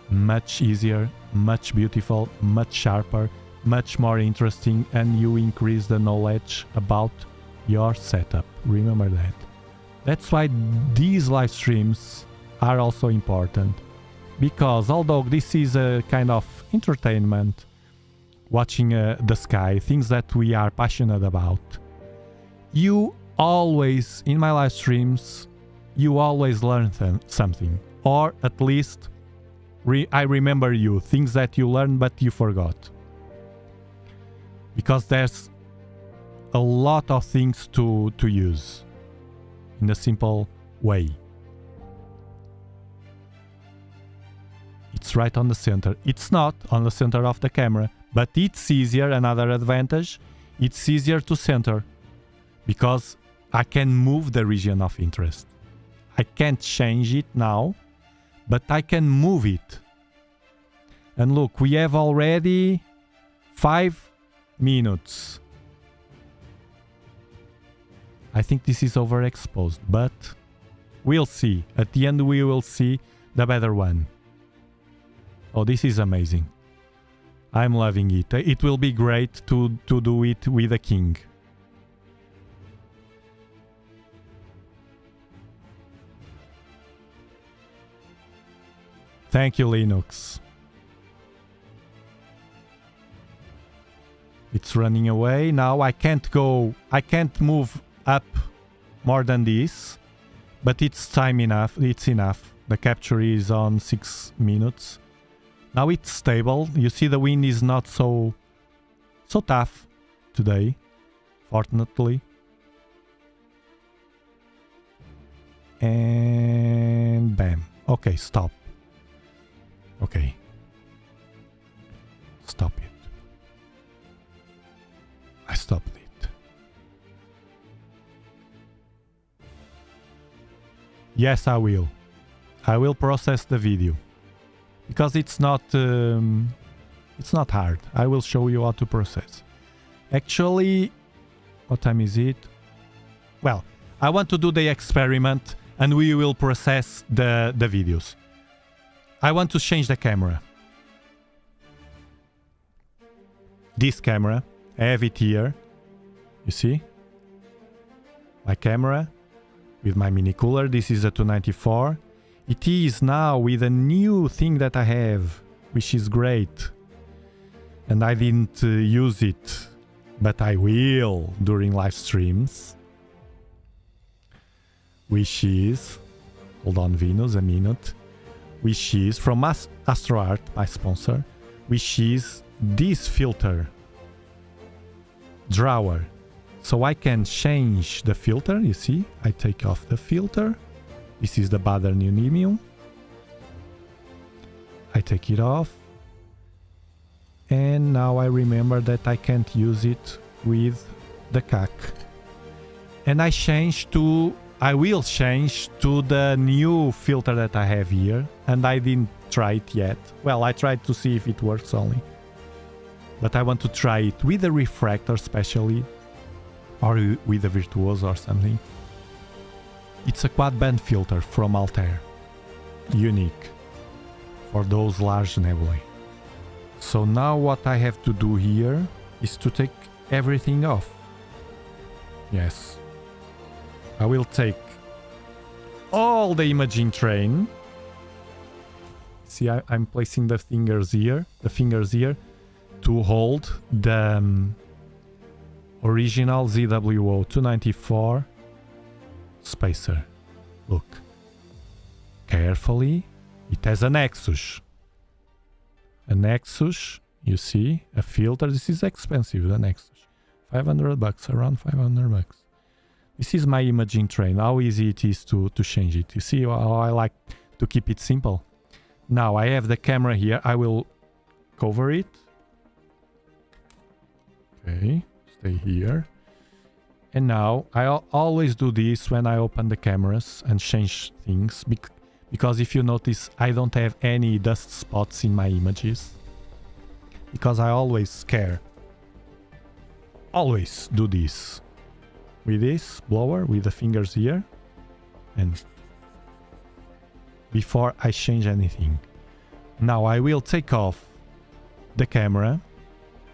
much easier, much beautiful, much sharper, much more interesting, and you increase the knowledge about your setup. Remember that. That's why these live streams are also important, because although this is a kind of entertainment, watching the sky, things that we are passionate about, you always, in my live streams, you always learn something, or at least I remember you, things that you learned but you forgot. Because there's a lot of things to use in a simple way. It's right on the center. It's not on the center of the camera, but it's easier. Another advantage, it's easier to center because I can move the region of interest. I can't change it now, but I can move it. And look, we have already 5 minutes. I think this is overexposed, but we'll see. At the end we will see the better one. Oh, this is amazing. I'm loving it. It will be great to do it with a king. Thank you, Linux. It's running away. Now I can't move up more than this, but it's time enough. It's enough. The capture is on 6 minutes. Now it's stable. You see the wind is not so tough today, fortunately. And bam. Okay, stop. Okay. Stop it. I stopped it. Yes, I will. I will process the video. Because it's not hard. I will show you how to process. Actually, what time is it? Well, I want to do the experiment and we will process the videos. I want to change the camera. This camera, I have it here. You see? My camera with my mini cooler. This is a 294. It is now with a new thing that I have, which is great. And I didn't use it, but I will during live streams. Which is, hold on Venus, a minute. Which is from Astro Art, my sponsor. Which is this filter. Drawer. So I can change the filter, you see? I take off the filter. This is the Bader Neodymium. I take it off. And now I remember that I can't use it with the CaK. And I will change to the new filter that I have here. And I didn't try it yet. Well, I tried to see if it works only. But I want to try it with a refractor especially. Or with a Virtuoso or something. It's a quad band filter from Altair. Unique. For those large nebulae. So now what I have to do here is to take everything off. Yes. I will take all the imaging train. See, I'm placing the fingers here to hold the original ZWO 294 spacer. Look. Carefully. It has a Nexus. A Nexus, you see, a filter. This is expensive, the Nexus. $500, around $500. This is my imaging train. How easy it is to change it. You see how I like to keep it simple. Now I have the camera here. I will cover it. Okay, stay here. And now I always do this when I open the cameras and change things. Because if you notice, I don't have any dust spots in my images. Because I always care. Always do this. With this blower, with the fingers here. And before I change anything. Now I will take off the camera,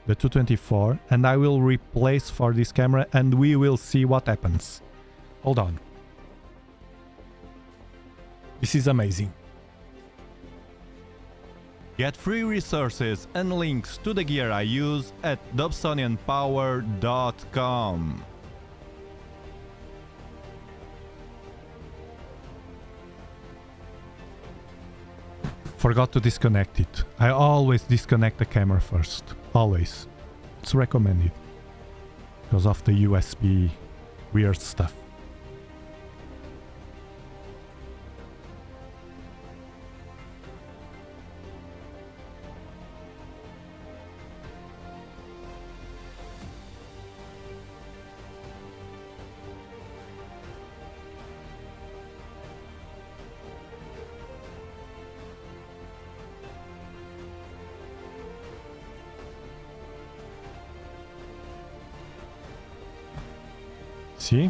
the 224, and I will replace for this camera and we will see what happens. Hold on. This is amazing. Get free resources and links to the gear I use at dobsonianpower.com. Forgot to disconnect it. I always disconnect the camera first. Always. It's recommended. Because of the USB weird stuff. See?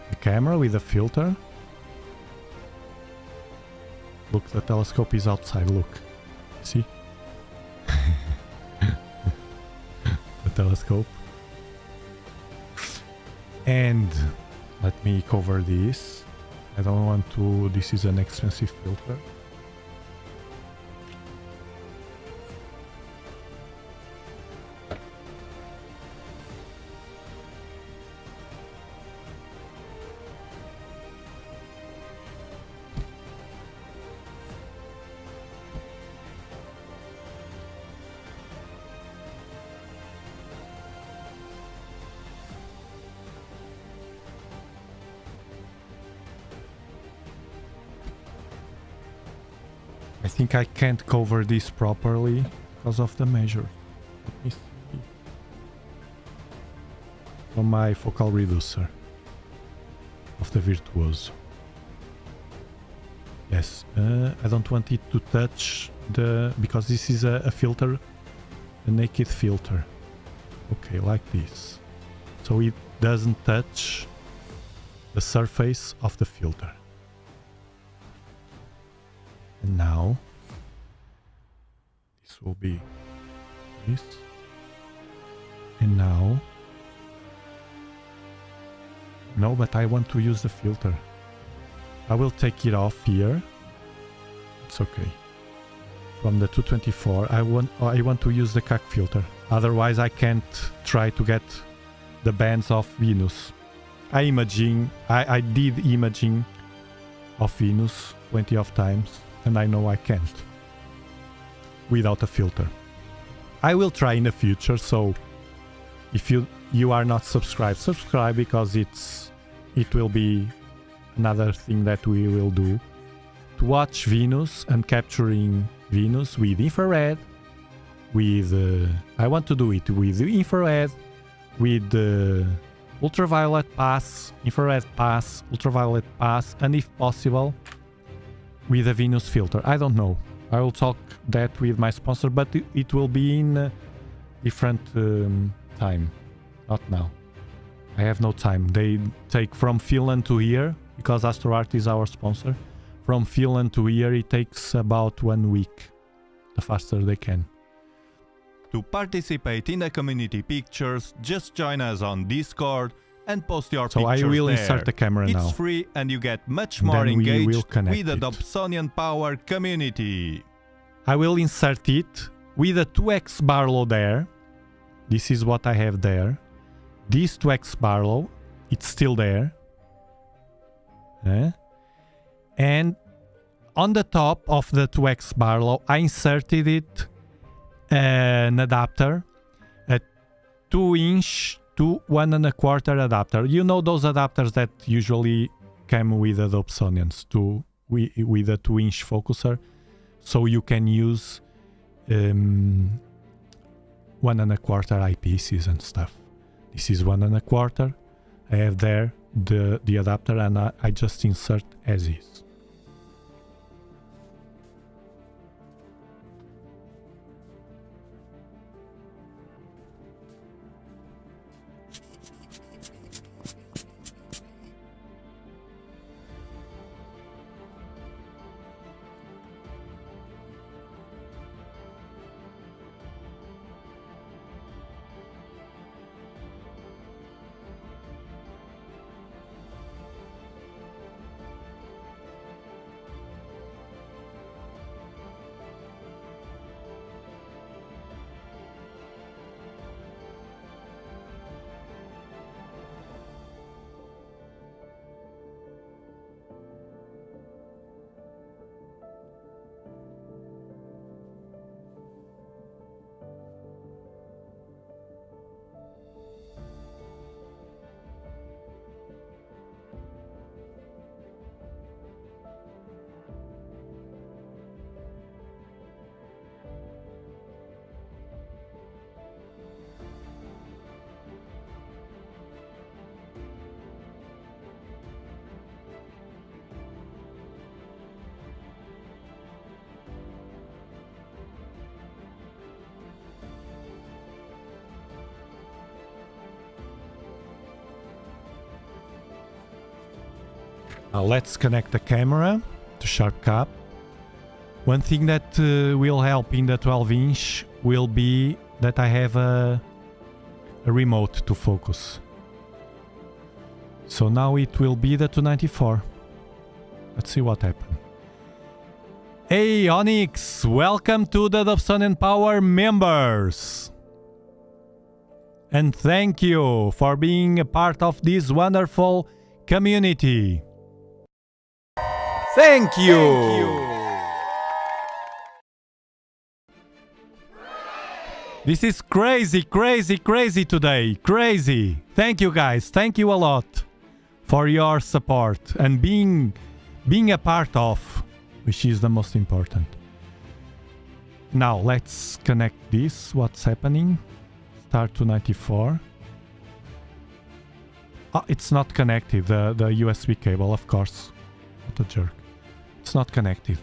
The camera with the filter. Look, the telescope is outside, look. See? The telescope. And let me cover this. I don't want to... This is an expensive filter. I think I can't cover this properly because of the measure. Let me see. From my focal reducer of the Virtuoso. Yes, I don't want it to touch the... because this is a filter, a naked filter. Okay, like this. So it doesn't touch the surface of the filter. And now this will be this, and now no, but I want to use the filter. I will take it off here. It's okay. From the 224, I want to use the CaK filter. Otherwise, I can't try to get the bands of Venus. I did imaging of Venus plenty of times. And I know I can't without a filter. I will try in the future, so if you are not subscribed, subscribe, because it will be another thing that we will do, to watch Venus and capturing Venus with infrared, with I want to do it with infrared, with ultraviolet pass, infrared pass, ultraviolet pass, and if possible with a Venus filter. I don't know. I will talk that with my sponsor, but it will be in a different time. Not now. I have no time. They take from Finland to here, because AstroArt is our sponsor. From Finland to here it takes about 1 week. The faster they can. To participate in the community pictures, just join us on Discord and post your pictures there. So I will insert the camera now. It's free and you get much more engaged with the Dobsonian Power community. I will insert it with a 2x Barlow there. This is what I have there. This 2x Barlow, it's still there. And on the top of the 2x Barlow, I inserted it an adapter, a 2-inch to 1 1/4 adapter. You know those adapters that usually come with the Dobsonians with a 2-inch focuser, so you can use 1 1/4 eyepieces and stuff. This is 1 1/4. I have there the adapter, and I just insert as is. Now let's connect the camera to SharpCap. One thing that will help in the 12-inch will be that I have a remote to focus. So now it will be the 294. Let's see what happens. Hey Onyx, welcome to the Dobsonian Power members! And thank you for being a part of this wonderful community. Thank you! This is crazy, crazy, crazy today. Crazy. Thank you guys. Thank you a lot for your support and being a part of, which is the most important. Now let's connect this. What's happening? Start to 94. Oh, it's not connected. The USB cable, of course. What a jerk. It's not connected.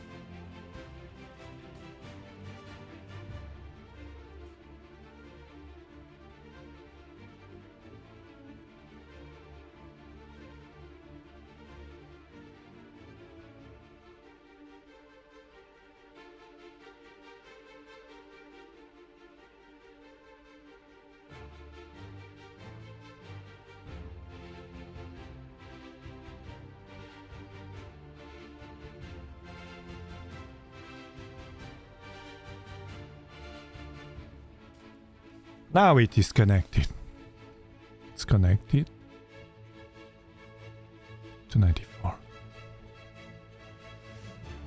Now it is connected. It's connected to 94.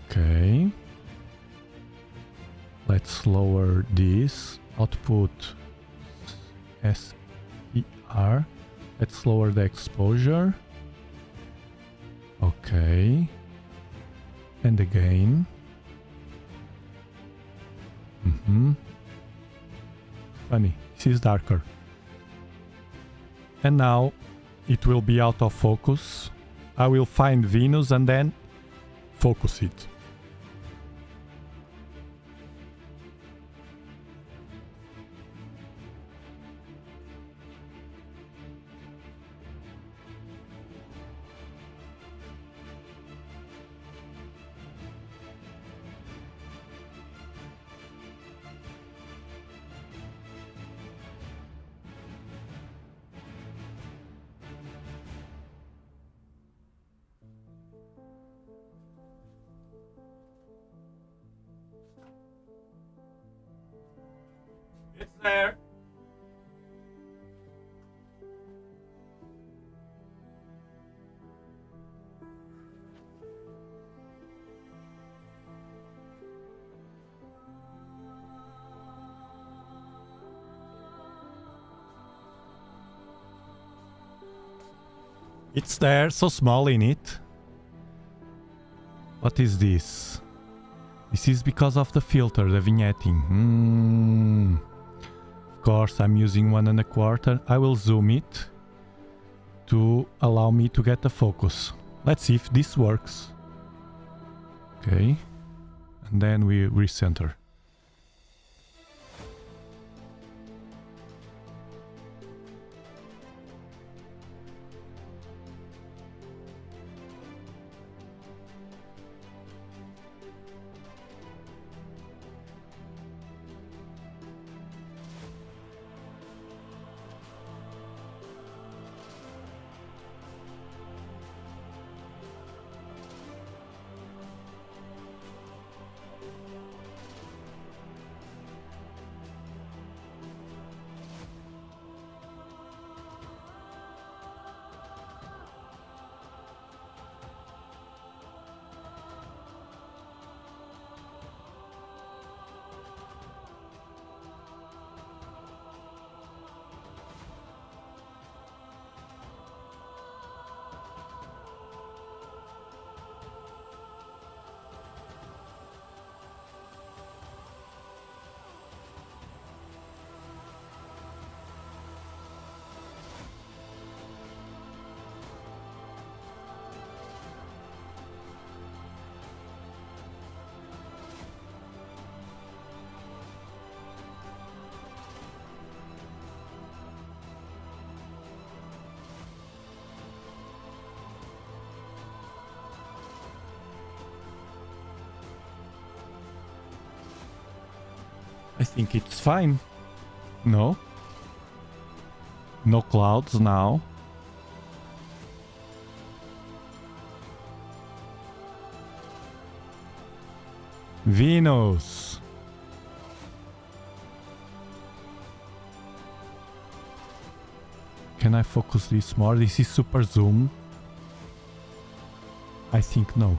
Okay. Let's lower this output SER. Let's lower the exposure. Okay. And again. Funny. This is darker. And now it will be out of focus. I will find Venus and then focus it. It's there. It's there, so small in it. What is this? This is because of the filter, the vignetting. Of course, I'm using 1 1/4. I will zoom it to allow me to get the focus. Let's see if this works. Okay. And then we recenter. I think it's fine. No? No clouds now. Venus. Can I focus this more? This is super zoom. I think no.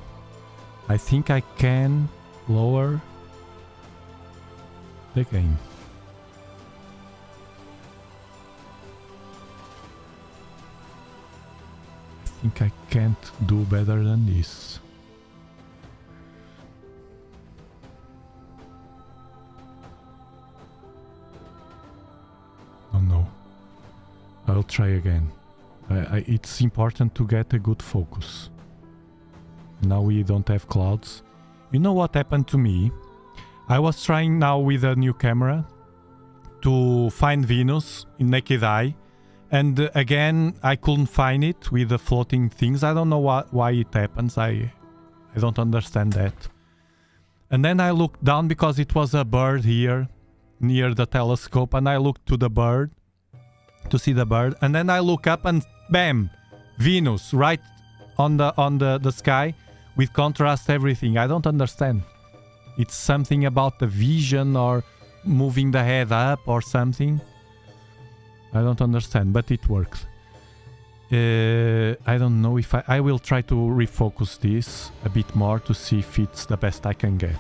I think I can lower the gain. I think I can't do better than this. Oh no. I'll try again. It's important to get a good focus. Now we don't have clouds. You know what happened to me? I was trying now with a new camera to find Venus in naked eye, and again I couldn't find it with the floating things. I don't know why it happens. I don't understand that. And then I looked down because it was a bird here near the telescope, and I looked to the bird to see the bird, and then I look up and bam, Venus right on the sky with contrast, everything. I don't understand. It's something about the vision or moving the head up or something. I don't understand, but it works. I don't know if I will try to refocus this a bit more to see if it's the best I can get.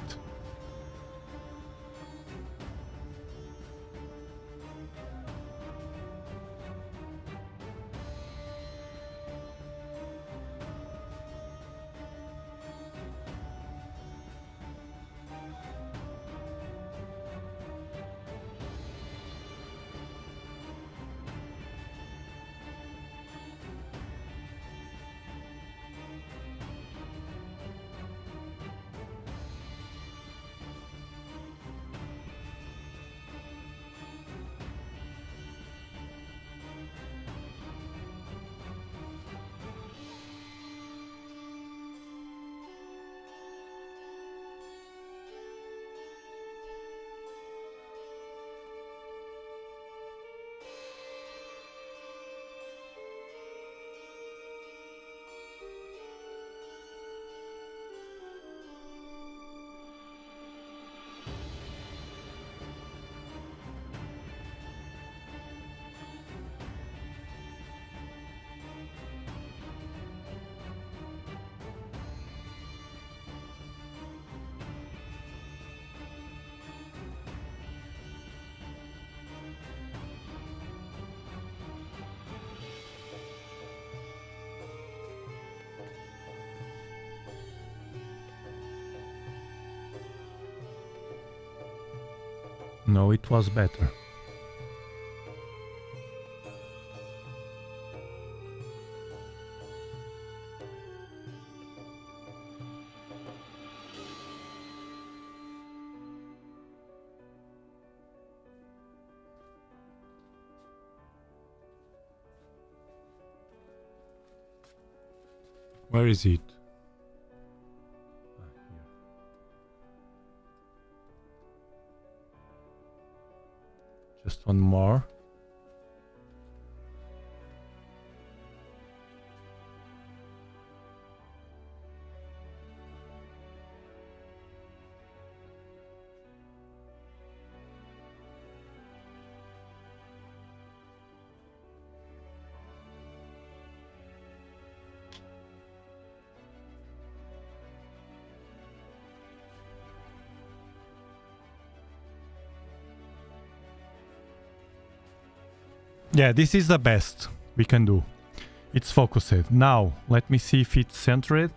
No, it was better. Where is it? Just one more. Yeah, this is the best we can do. It's focused. Now, let me see if it's centered.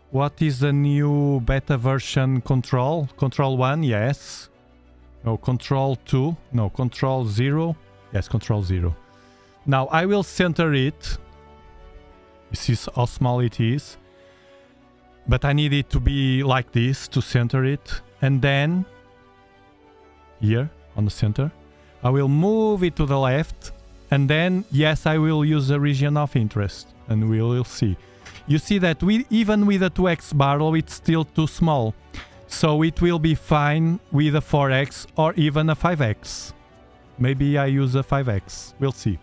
What is the new beta version control? Control 1, yes. No, control 2. No, control 0. Yes, control 0. Now, I will center it. This is how small it is. But I need it to be like this to center it. And then, here, on the center, I will move it to the left. And then, yes, I will use the region of interest, and we will see. You see that even with a 2x barrel, it's still too small. So it will be fine with a 4x or even a 5x. Maybe I use a 5x. We'll see.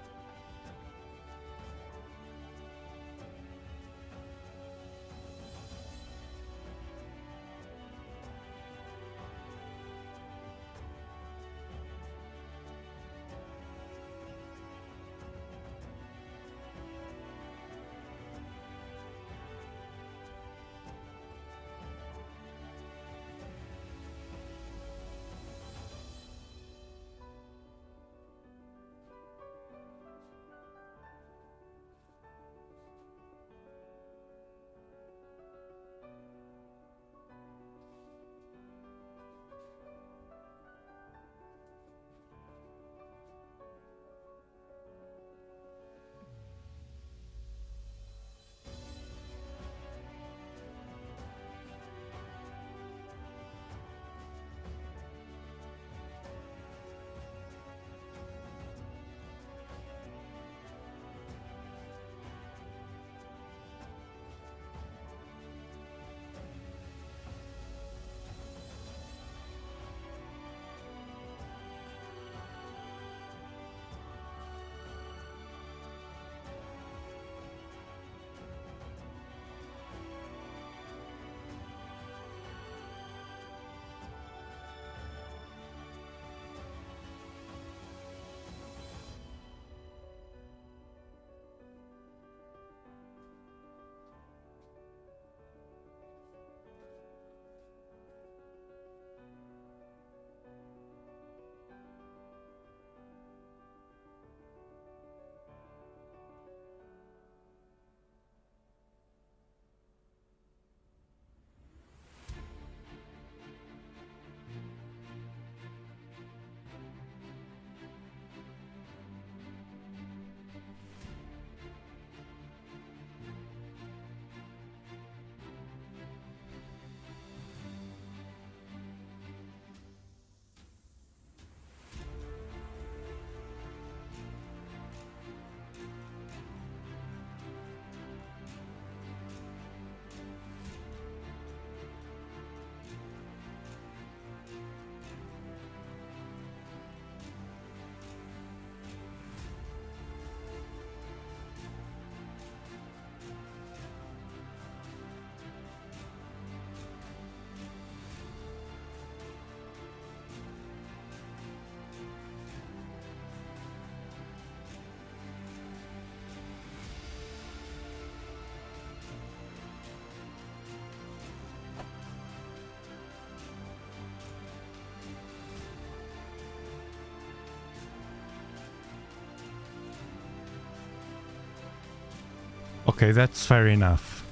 Okay, that's fair enough.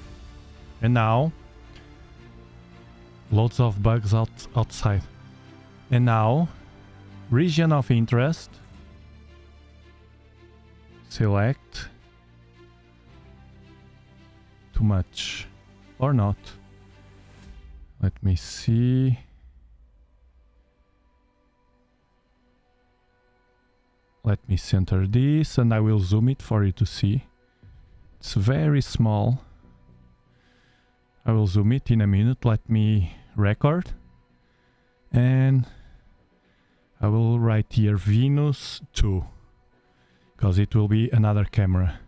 And now, loads of bugs outside. And now, region of interest. Select. Too much. Or not. Let me see. Let me center this and I will zoom it for you to see. It's very small. I will zoom it in a minute. Let me record. And I will write here Venus 2. Because it will be another camera.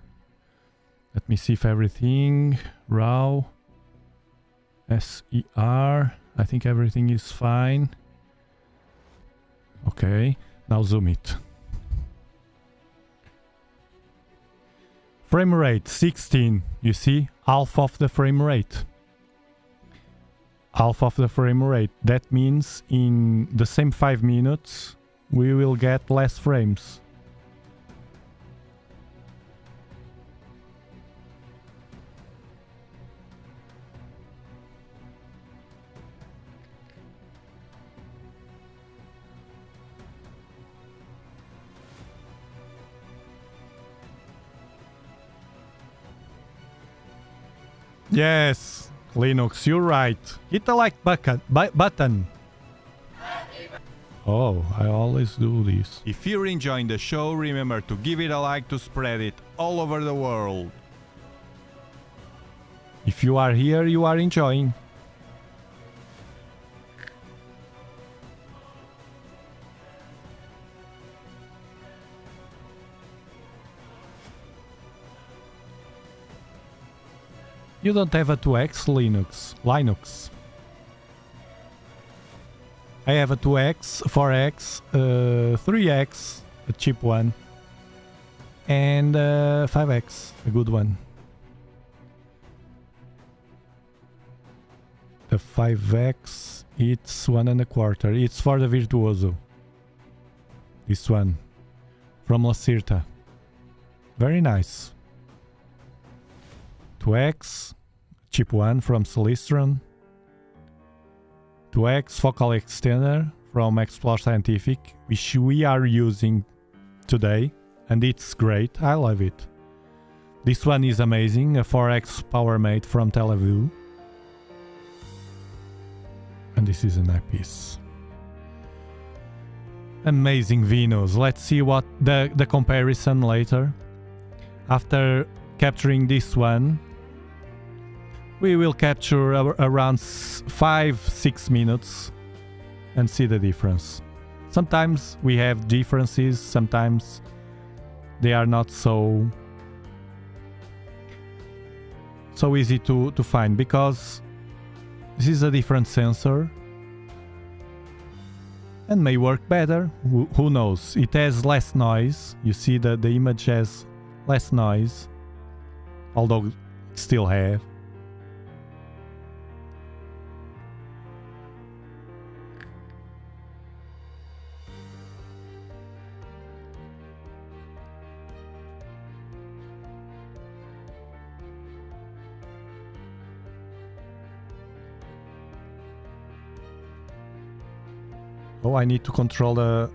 Let me see if everything... RAW. SER. I think everything is fine. Okay. Now zoom it. Frame rate 16, you see, half of the frame rate. Half of the frame rate. That means in the same 5 minutes we will get less frames. Yes, Linux, you're right. Hit the like button. Oh, I always do this. If you're enjoying the show, remember to give it a like to spread it all over the world. If you are here, you are enjoying. You don't have a 2x Linux. I have a 2x, 4x, 3x, a cheap one, and 5x, a good one. The 5x, it's 1.25. It's for the Virtuoso. This one, from La Cirta. Very nice. 2x, cheap one from Celestron. 2x focal extender from Explore Scientific, which we are using today, and it's great. I love it. This one is amazing, a 4x power mate from Tel Aviv. And this is an eyepiece. Amazing Venus. Let's see what the comparison later. After capturing this one, we will capture around 5-6 minutes and see the difference. Sometimes we have differences, sometimes they are not so easy to find, because this is a different sensor and may work better. Who knows? It has less noise. You see that the image has less noise, although it still have. Oh, I need to control the...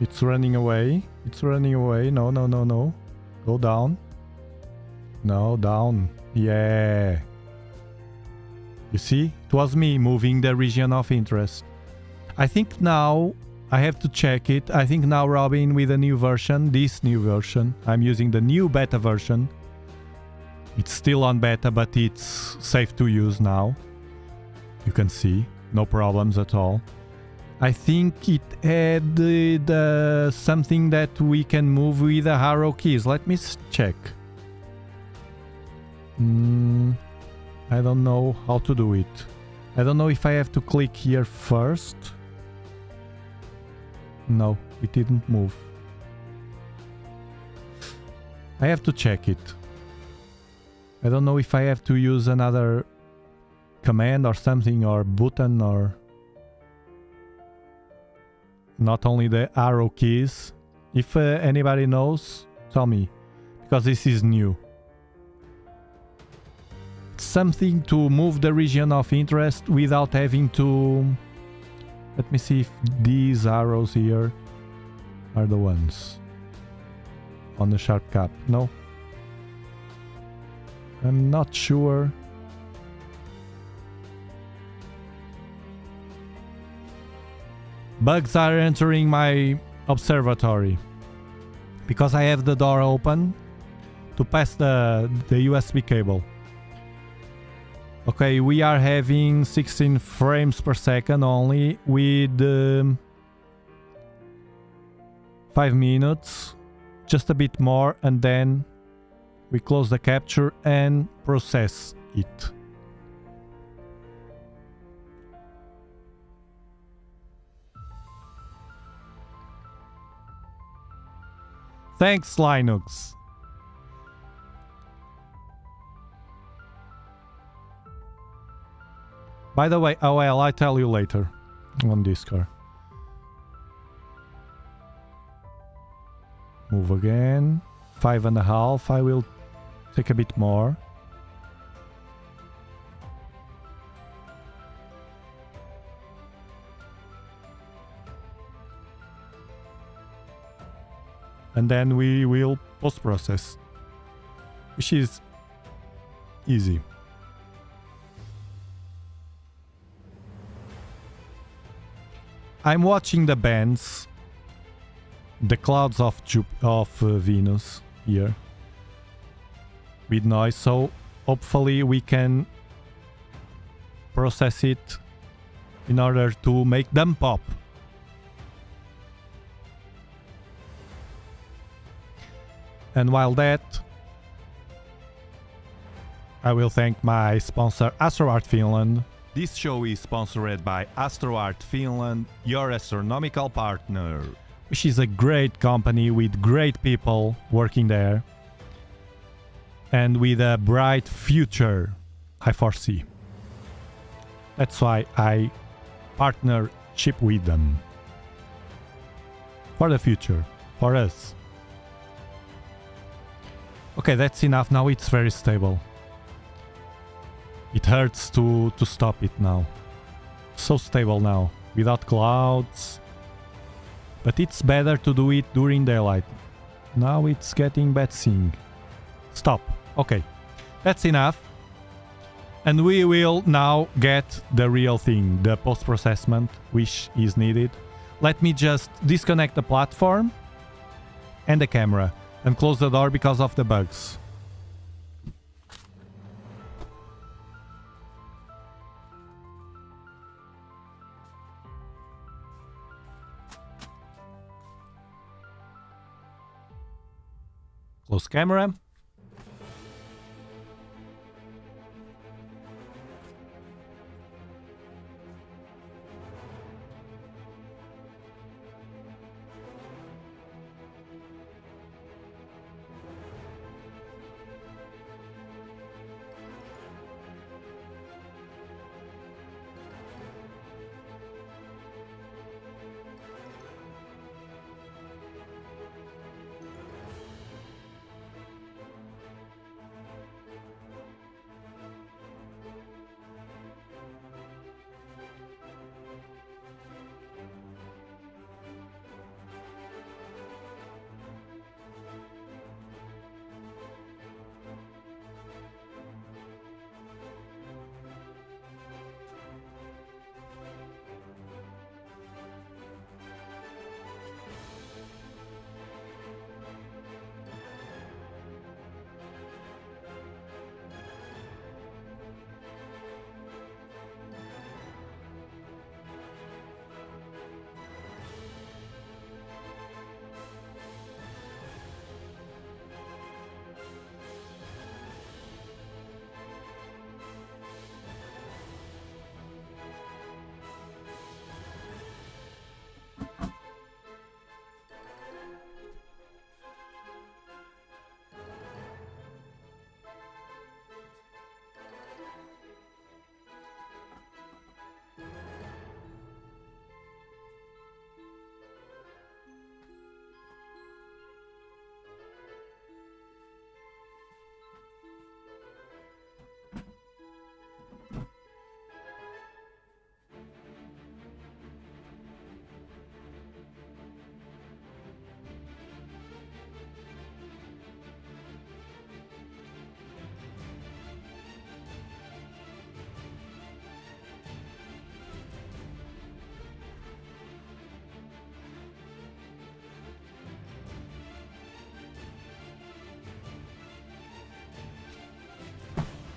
It's running away. It's running away. No, no, no, no. Go down. No, down. Yeah. You see? It was me moving the region of interest. I think now I have to check it. I think now, Robin, with a new version, this new version, I'm using the new beta version. It's still on beta, but it's safe to use now. You can see. No problems at all. I think it added something that we can move with the arrow keys. Let me check. I don't know how to do it. I don't know if I have to click here first. No, it didn't move. I have to check it. I don't know if I have to use another command or something, or button, or... Not only the arrow keys. If anybody knows, tell me, because this is new. Something to move the region of interest without having to... Let me see if these arrows here are the ones on the sharp cap. No, I'm not sure. Bugs are entering my observatory because I have the door open to pass the USB cable. Okay, we are having 16 frames per second only with 5 minutes, just a bit more, and then we close the capture and process it. Thanks, Linux. By the way, oh well, I'll tell you later on Discord. Move again. 5.5. I will take a bit more. And then we will post-process, which is easy. I'm watching the bands, the clouds of Venus here with noise, so hopefully we can process it in order to make them pop. And while that, I will thank my sponsor AstroArt Finland. This show is sponsored by AstroArt Finland, your astronomical partner, which is a great company with great people working there and with a bright future, I foresee. That's why I partnership with them. For the future, for us. Okay, that's enough. Now it's very stable. It hurts to stop it now. So stable now, without clouds. But it's better to do it during daylight. Now it's getting bad seeing. Stop. Okay, that's enough. And we will now get the real thing, the post-processment, which is needed. Let me just disconnect the platform and the camera and close the door because of the bugs. Close camera.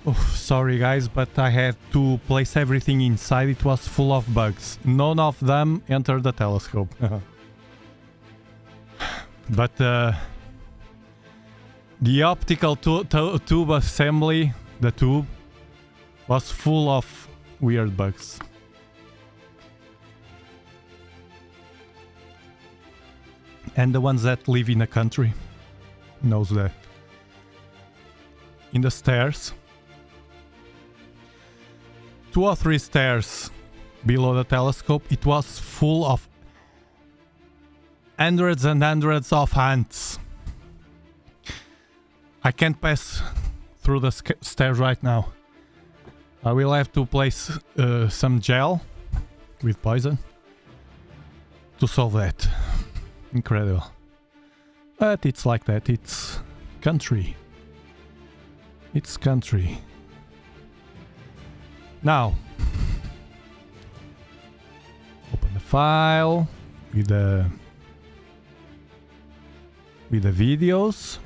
Oof, sorry guys, but I had to place everything inside. It was full of bugs. None of them entered the telescope. But the optical tube assembly, the tube, was full of weird bugs. And the ones that live in the country knows that. In the stairs, 2 or 3 stairs below the telescope, it was full of hundreds and hundreds of ants. I can't pass through the stairs right now. I will have to place some gel with poison to solve that. Incredible. But it's like that. It's country. It's country. Now, open the file with the videos.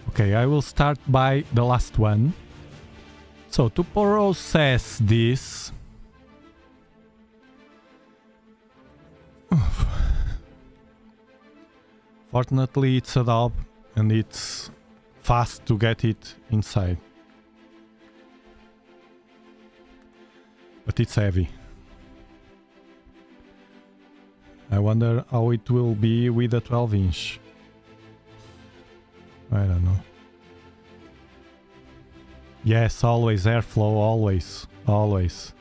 Okay, I will start by the last one. So to process this, Fortunately, it's a Dob and it's fast to get it inside. But it's heavy. I wonder how it will be with a 12-inch. I don't know. Yes, always airflow, always, always.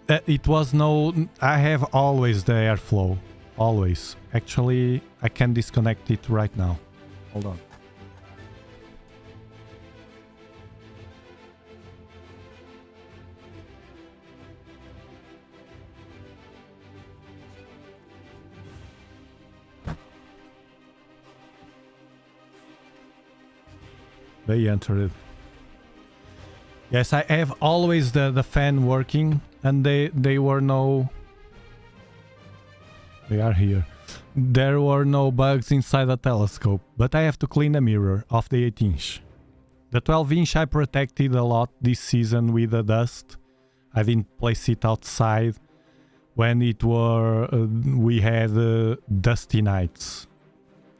It was no... I have always the airflow, always. Actually, I can disconnect it right now. Hold on. They entered. Yes, I have always the fan working, and they were no... They are here. There were no bugs inside the telescope, but I have to clean the mirror of the 8-inch. The 12-inch I protected a lot this season with the dust. I didn't place it outside when it were we had dusty nights,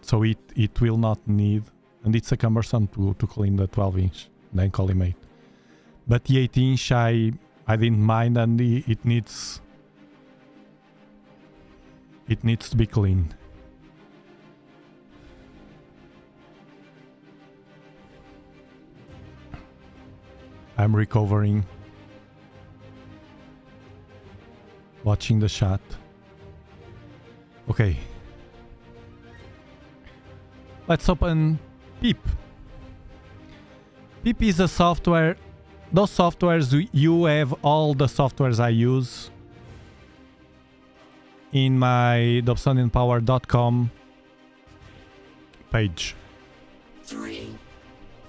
so it will not need. And it's a cumbersome to clean the 12-inch, then collimate. But the 8-inch I didn't mind, and it needs to be cleaned. I'm recovering, watching the shot. Okay, let's open PEEP. PEEP is a software. Those softwares, you have all the softwares I use in my dobsonianpower.com page. 3.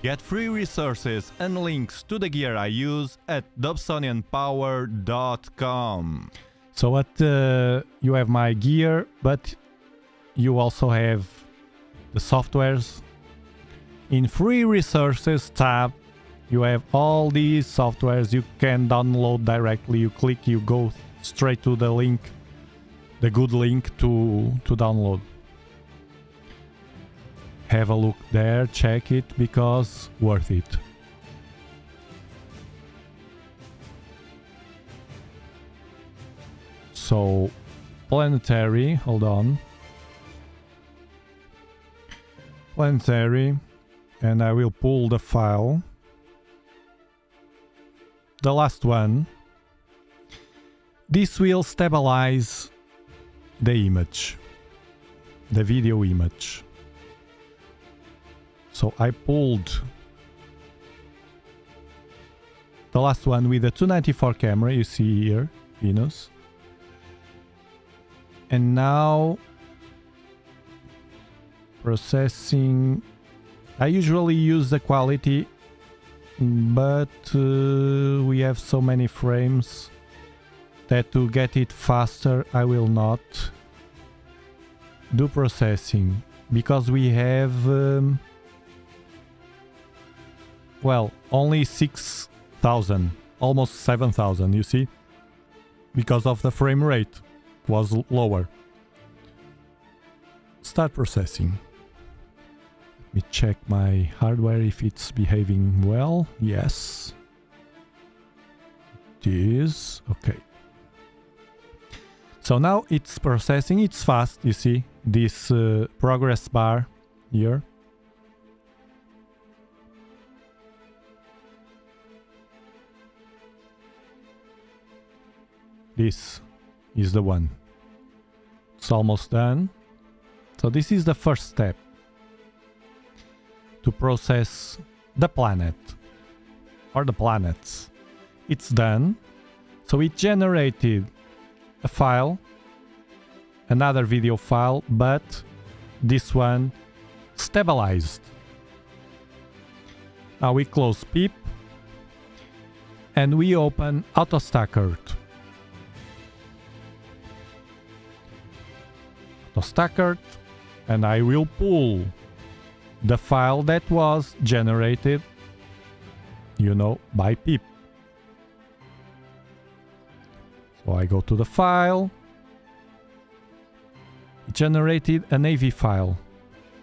Get free resources and links to the gear I use at dobsonianpower.com. So you have my gear, but you also have the softwares. In free resources tab, you have all these softwares you can download directly. You click, you go straight to the link, the good link to download. Have a look there, check it, because worth it. So, planetary, hold on. Planetary, and I will pull the file. The last one. This will stabilize the image, the video image. So I pulled the last one with the 294 camera, you see here, Venus. And now processing. I usually use the quality, but we have so many frames that to get it faster I will not do processing, because we have well, only 6,000, almost 7,000, you see, because of the frame rate was lower. Start processing. Let me check my hardware if it's behaving well. Yes, it is. Okay. So now it's processing, it's fast, you see, this progress bar here. This is the one. It's almost done. So this is the first step to process the planet or the planets. It's done. So it generated a file, another video file, but this one stabilized. Now we close PEEP and we open AutoStacker. AutoStacker, and I will pull the file that was generated, you know, by PEEP. So I go to the file, It generated an AV file.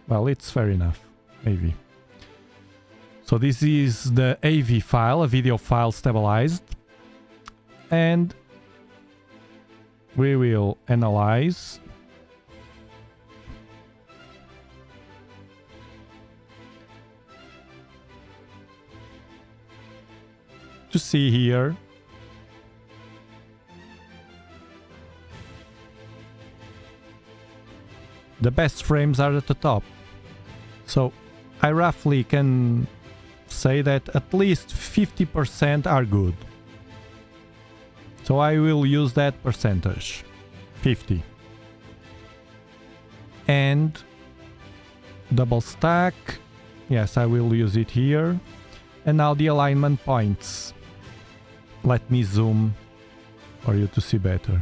Well, it's fair enough. AV. So this is the AV file, a video file stabilized. And we will analyze. To see here. The best frames are at the top. So I roughly can say that at least 50% are good. So I will use that percentage. 50. And double stack. Yes, I will use it here. And now the alignment points. Let me zoom for you to see better.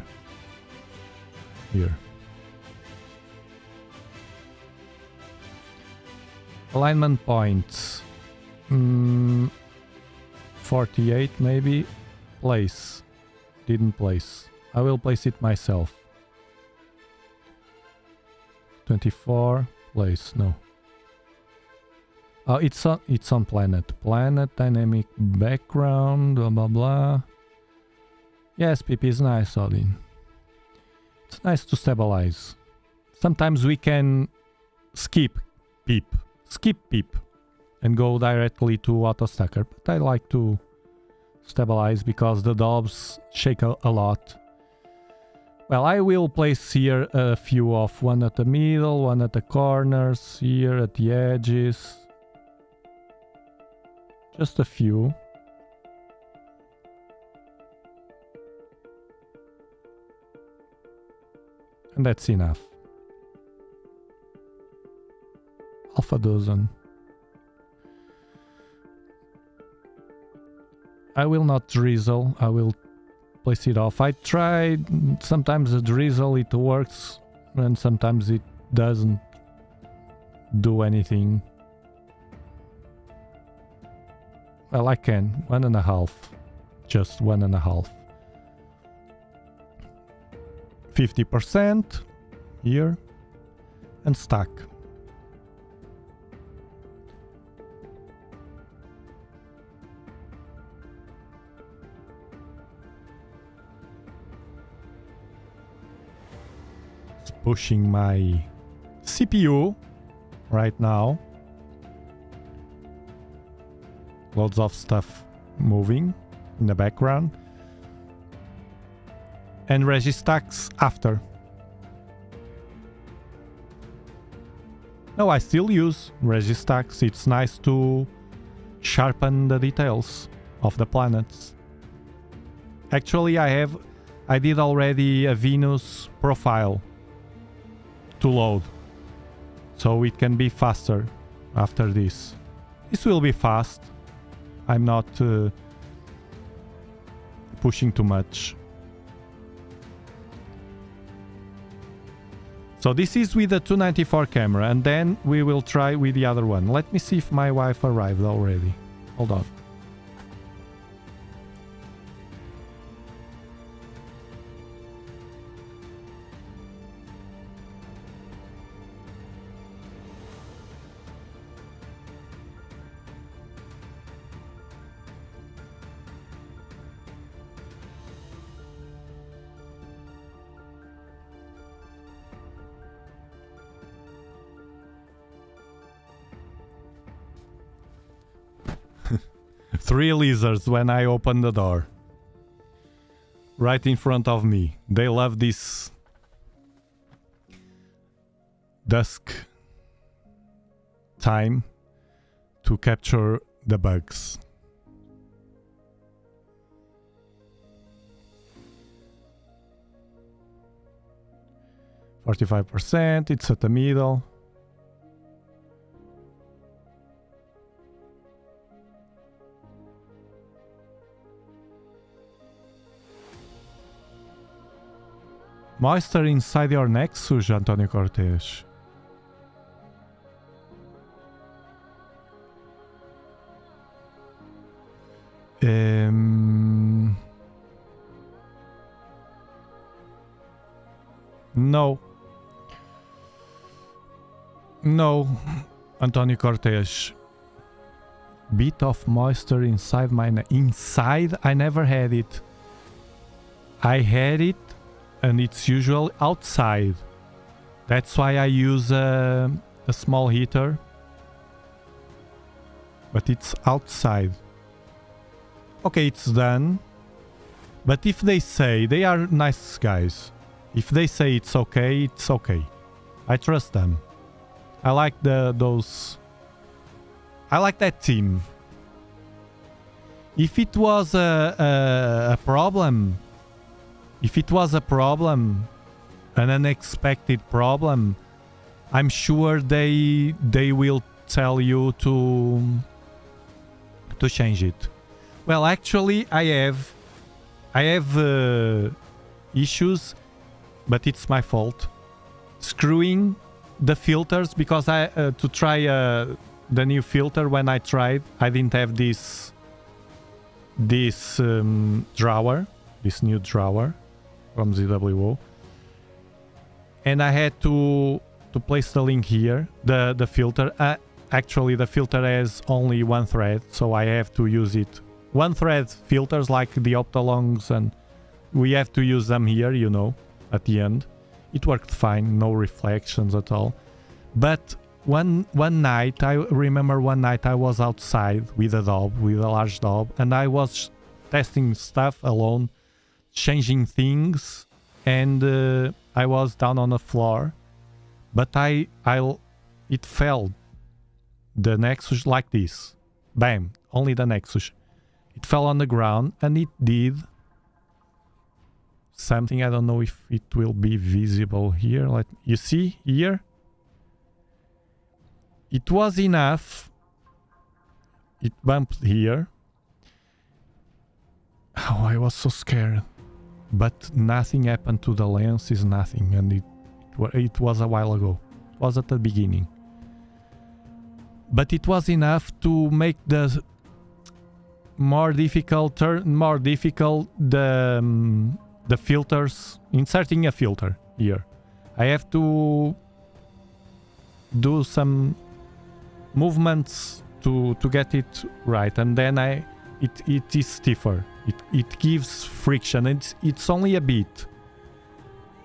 Here. Alignment points. 48 maybe. Place. Didn't place. I will place it myself. 24. Place. No. Oh, it's on planet. Planet, dynamic background, blah blah blah. Yes, PP is nice, Odin. It's nice to stabilize. Sometimes we can skip PIP, and go directly to auto stacker. But I like to stabilize because the dobs shake a lot. Well, I will place here a few of one at the middle, one at the corners, here at the edges. Just a few. And that's enough. Half a dozen. I will not drizzle. I will place it off. I tried. Sometimes the drizzle it works and sometimes it doesn't do anything. Well, I can. 1.5. Just 1.5. 50% here and stack. It's pushing my CPU right now. Lots of stuff moving in the background. And registacks after. No, I still use registacks. It's nice to sharpen the details of the planets. Actually, I did already a Venus profile to load. So it can be faster after this. This will be fast. I'm not pushing too much. So this is with the 294 camera, and then we will try with the other one. Let me see if my wife arrived already. Hold on. Three lizards when I open the door. Right in front of me. They love this dusk time to capture the bugs. %, it's at the middle. Moisture inside your neck, suja, Antonio Cortes. No. No, Antonio Cortes. Bit of moisture inside my... Inside? I never had it. I had it, and it's usually outside. That's why I use a small heater. But it's outside. Okay, it's done. But if they say... They are nice guys. If they say it's okay, it's okay. I trust them. I like those... I like that team. If it was a problem... If it was a problem... An unexpected problem... I'm sure they will tell you to change it. Well, actually, I have issues, but it's my fault. Screwing the filters, because I to try the new filter, when I tried, I didn't have this drawer, this new drawer from ZWO, and I had to place the link here. The filter. Actually, the filter has only one thread, so I have to use it. One thread filters like the Optolongs, and we have to use them here, you know, at the end. It worked fine, no reflections at all. But one night, I remember one night I was outside with a Dob, with a large Dob, and I was testing stuff alone, changing things, and I was down on the floor. But it fell. The Nexus like this. Bam. Only the Nexus. It fell on the ground and it did something. I don't know if it will be visible here. Like you see here? It was enough. It bumped here. Oh, I was so scared. But nothing happened to the lens. Is nothing. And it was a while ago. It was at the beginning. But it was enough to make the more difficult the filters, inserting a filter here. I have to do some movements to get it right, and then it is stiffer. It gives friction. It's only a bit,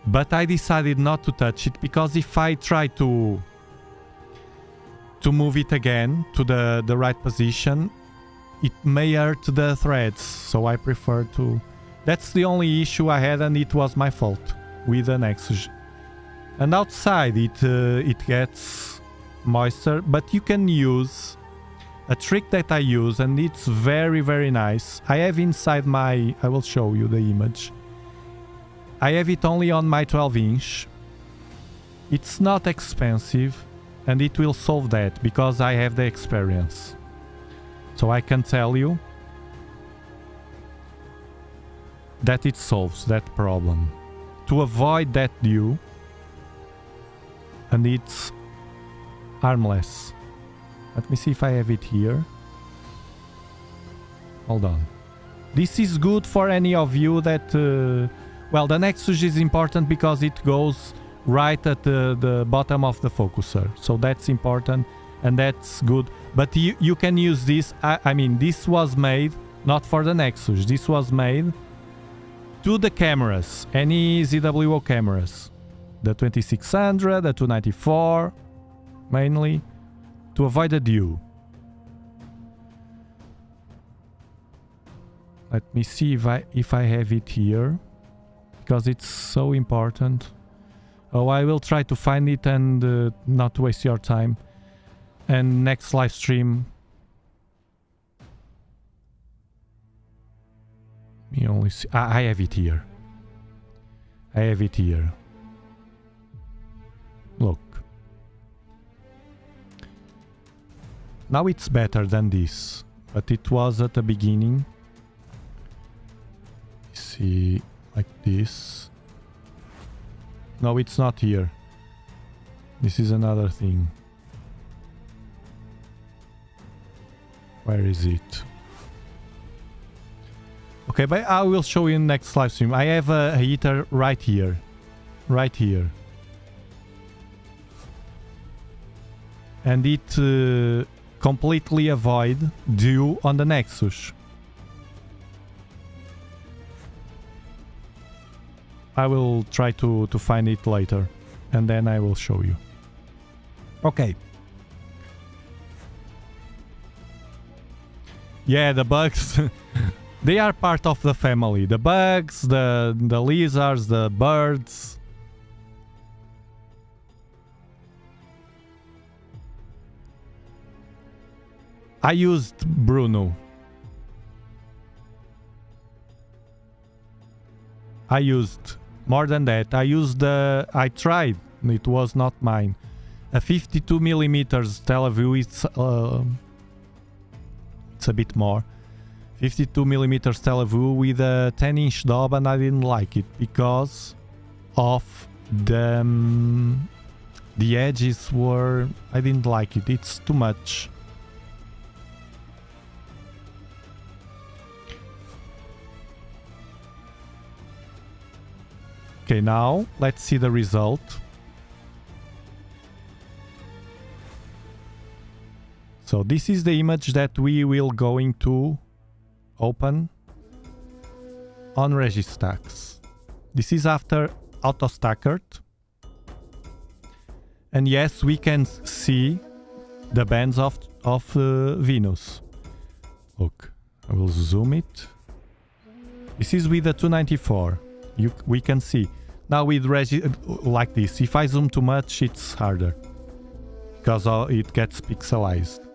but I decided not to touch it, because if I try to move it again to the right position, it may hurt the threads, so I prefer to... That's the only issue I had, and it was my fault with the Nexus. And outside it gets moisture, but you can use a trick that I use, and it's very, very nice. I have inside my... I will show you the image. I have it only on my 12-inch. It's not expensive, and it will solve that, because I have the experience. So I can tell you that it solves that problem. To avoid that dew, and it's harmless. Let me see if I have it here. Hold on. This is good for any of you that... well, the Nexus is important because it goes right at the bottom of the focuser. So that's important, and that's good. But you can use this. I mean, this was made not for the Nexus. This was made to the cameras. Any ZWO cameras. The 2600, the 294, mainly. To avoid the dew. Let me see if I have it here, because it's so important. Oh, I will try to find it and not waste your time. And next live stream, you only see, I have it here. I have it here. Look. Now it's better than this, but it was at the beginning. See, like this. No, it's not here. This is another thing. Where is it? Okay, but I will show you in next live stream. I have a heater right here. Right here. and it completely avoid dew on the Nexus. I will try to find it later, and then I will show you. Okay. Yeah, the bugs, they are part of the family. The bugs, the lizards, the birds. I used Bruno. I used more than that. I tried. It was not mine. A 52mm Teleview. It's a bit more. 52mm Teleview with a 10-inch Dob, and I didn't like it because of the edges were. I didn't like it. It's too much. Okay, now let's see the result. So this is the image that we will going to open on Registax. This is after auto-stackered. And yes, we can see the bands of Venus. Look, I will zoom it. This is with the 294. We can see. Now with like this, if I zoom too much, it's harder because it gets pixelized.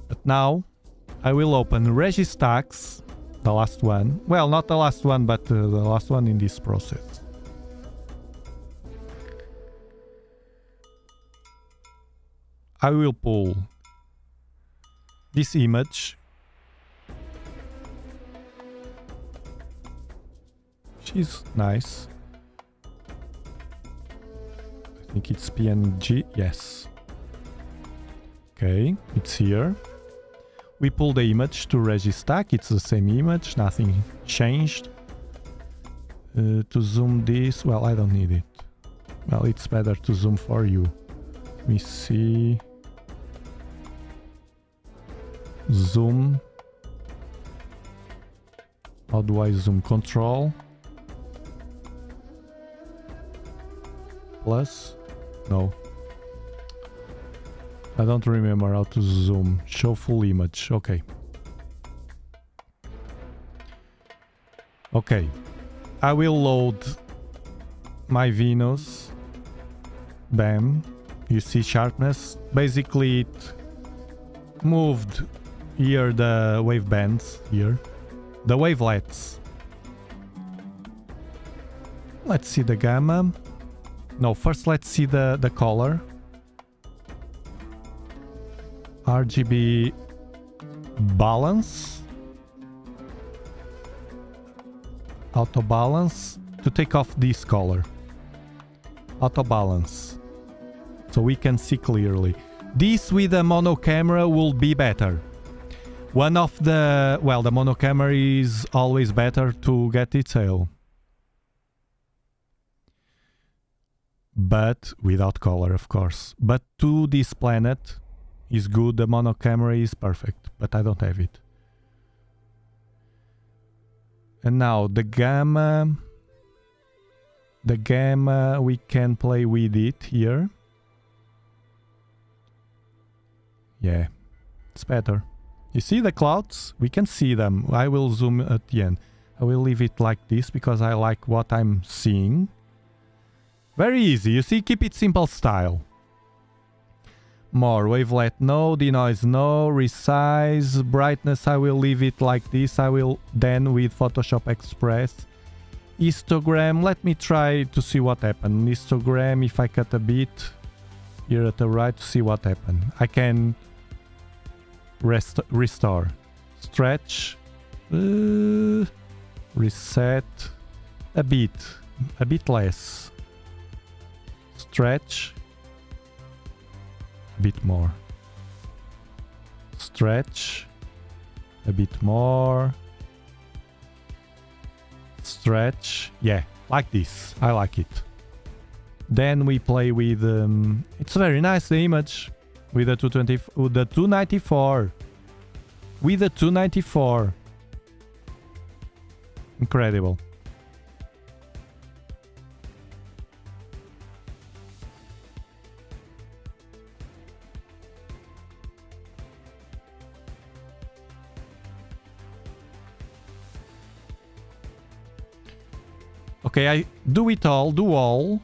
But now I will open Registax, the last one. Well, not the last one, but the last one in this process. I will pull this image. She's nice. I think it's PNG. Yes. Okay, it's here. We pull the image to Registax. It's the same image, nothing changed. To zoom this, well, I don't need it. Well, it's better to zoom for you. Let me see. Zoom. How do I zoom? Control. Plus. No. I don't remember how to zoom. Show full image. Okay. Okay. I will load my Venus. Bam. You see sharpness. Basically it moved here the wave bands here. The wavelets. Let's see the gamma. No, first let's see the color. RGB balance. Auto balance. To take off this color. Auto balance. So we can see clearly. This with a mono camera will be better. One of the... Well, the mono camera is always better to get detail. But without color, of course. But to this planet is good. The mono camera is perfect, but I don't have it. And now the gamma. The gamma, we can play with it here. Yeah, it's better. You see the clouds? We can see them. I will zoom at the end. I will leave it like this because I like what I'm seeing. Very easy, you see, keep it simple style. More, wavelet no, denoise no, resize, brightness I will leave it like this. I will then with Photoshop Express. Histogram, let me try to see what happened. Histogram, if I cut a bit here at the right to see what happened. I can restore. Stretch, reset, a bit less. Stretch, a bit more. Stretch, a bit more. Stretch, yeah, like this. I like it. Then we play with... it's very nice, the image. with the 220, with the 294. With the 294. Incredible. Okay, I do it all, do all,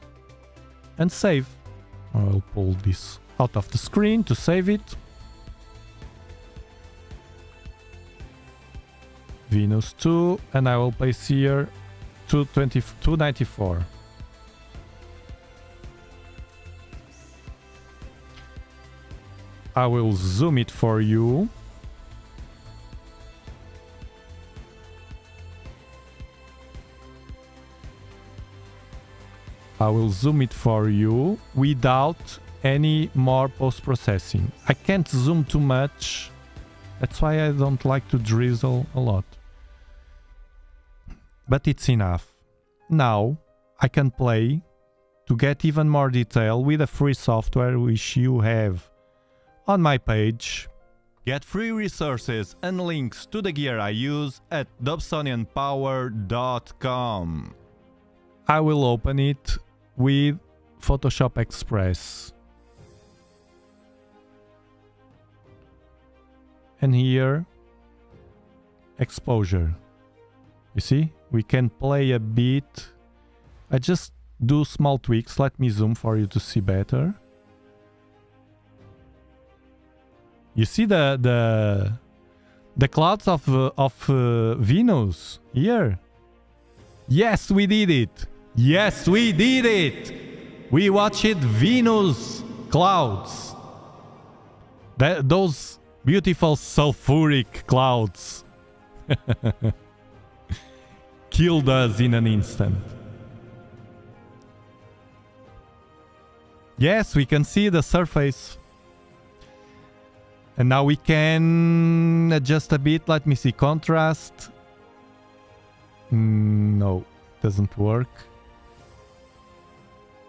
and save. I'll pull this out of the screen to save it. Venus 2, and I will place here 294. I will zoom it for you. I will zoom it for you without any more post-processing. I can't zoom too much. That's why I don't like to drizzle a lot. But it's enough. Now I can play to get even more detail with a free software which you have on my page. Get free resources and links to the gear I use at dobsonianpower.com. I will open it with Photoshop Express. And here, exposure. You see, we can play a bit. I just do small tweaks. Let me zoom for you to see better. You see the clouds of Venus here? Yes, we did it. Yes, we did it. We watched Venus clouds. Those beautiful sulfuric clouds killed us in an instant. Yes, we can see the surface. And now we can adjust a bit. Let me see. Contrast. No, doesn't work.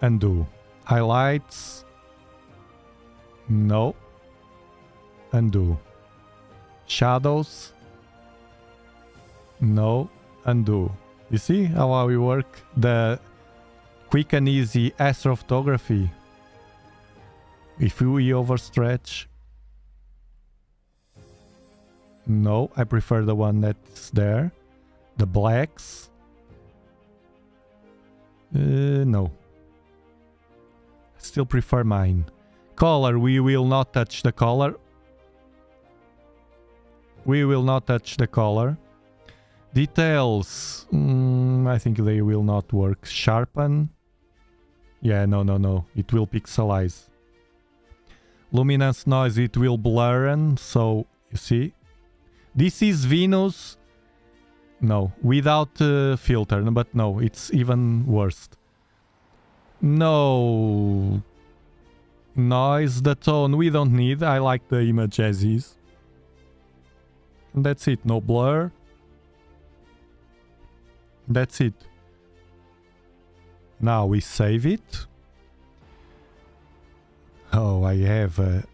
Undo. Highlights. No. Undo. Shadows. No. Undo. You see how we work? The quick and easy astrophotography. If we overstretch. No, I prefer the one that's there. The blacks. No. I still prefer mine. Color, we will not touch the color. We will not touch the color. Details, I think they will not work. Sharpen. Yeah, no. It will pixelize. Luminance noise, it will blur. So, you see. This is Venus. No, without filter. But no, it's even worse. No. Noise, the tone we don't need. I like the image as is. And that's it. No blur. That's it. Now we save it. Oh, I have a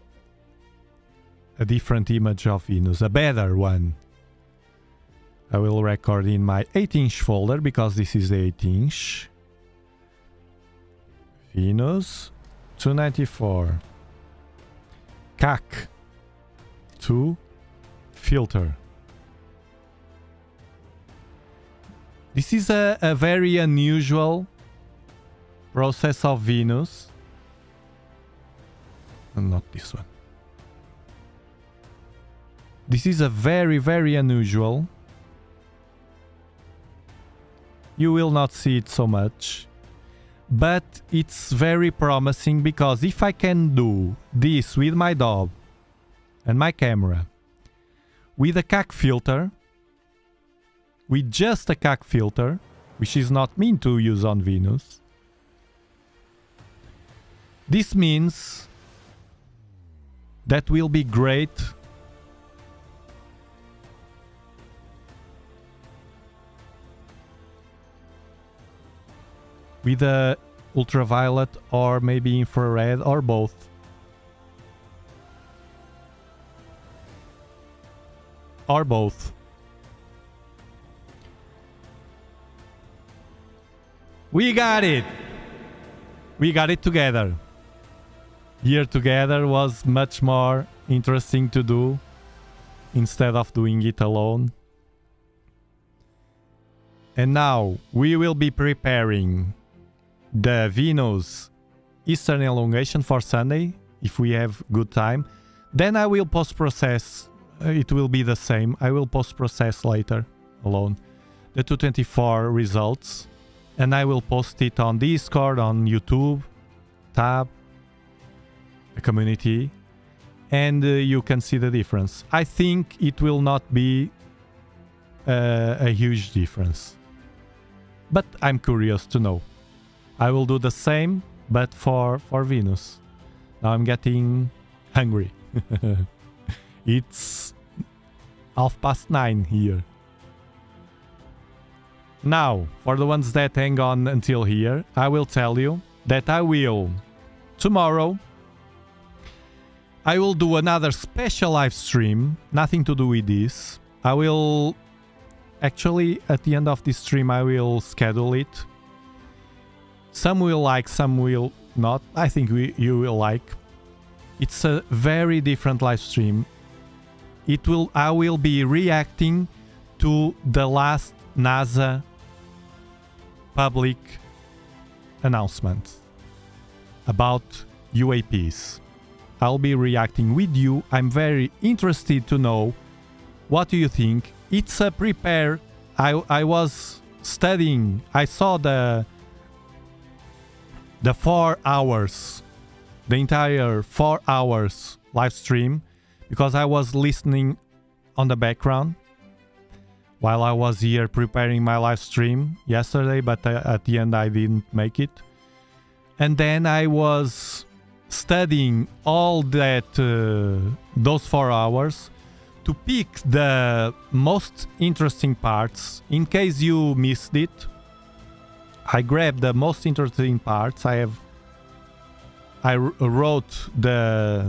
different image of Venus, a better one. I will record in my 8-inch folder because this is the 8-inch. Venus 294. CaK II Filter. This is a very unusual process of Venus. And not this one. This is a very, very unusual. You will not see it so much. But it's very promising because if I can do this with my Dob and my camera with a CaK filter, with just a CaK filter, which is not meant to use on Venus, this means that will be great with a ultraviolet or maybe infrared or both. or both. We got it! We got it together. Here together was much more interesting to do instead of doing it alone. And now we will be preparing the Venus Eastern elongation for Sunday, if we have good time. Then I will post-process, it will be the same. I will post-process later, alone, the 224 results. And I will post it on Discord, on YouTube, tab, the community. And you can see the difference. I think it will not be a huge difference. But I'm curious to know. I will do the same, but for Venus. Now I'm getting hungry. It's 9:30 here. Now, for the ones that hang on until here, I will tell you that I will, tomorrow, I will do another special live stream, nothing to do with this. I will, actually, at the end of this stream, I will schedule it. Some will like, some will not. I think you will like. It's a very different live stream. I will be reacting to the last NASA public announcement about UAPs. I'll be reacting with you. I'm very interested to know what do you think. It's a prepare. I was studying. I saw the 4 hours, the entire 4 hours live stream, because I was listening on the background while I was here preparing my live stream yesterday, but at the end I didn't make it. And then I was studying all that those 4 hours to pick the most interesting parts. In case you missed it, I grabbed the most interesting parts. I wrote the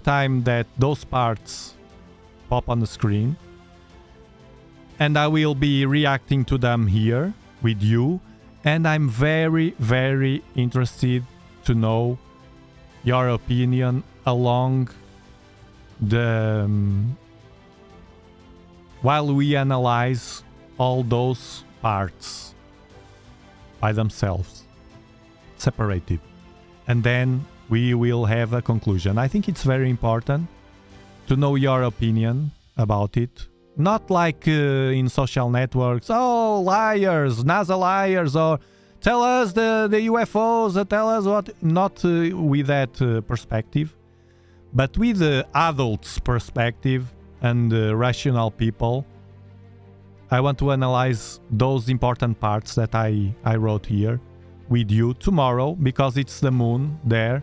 time that those parts pop on the screen. And I will be reacting to them here with you. And I'm very, very interested to know your opinion along the... while we analyze all those parts by themselves, separated. And then we will have a conclusion. I think it's very important to know your opinion about it. Not like in social networks, oh, liars, NASA liars, or tell us the UFOs, tell us what... Not with that perspective, but with the adults' perspective and rational people. I want to analyze those important parts that I wrote here with you tomorrow, because it's the moon there.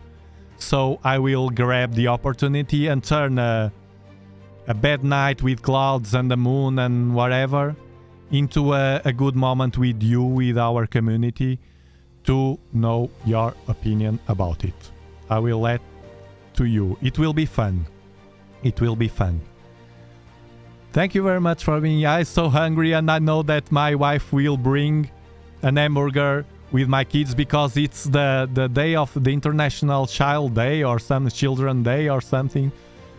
So I will grab the opportunity and turn a bad night with clouds and the moon and whatever into a good moment with you, with our community, to know your opinion about it. I will let to you. It will be fun. It will be fun. Thank you very much for being here. I'm so hungry, and I know that my wife will bring an hamburger with my kids, because it's the day of the International Child Day or some Children Day or something.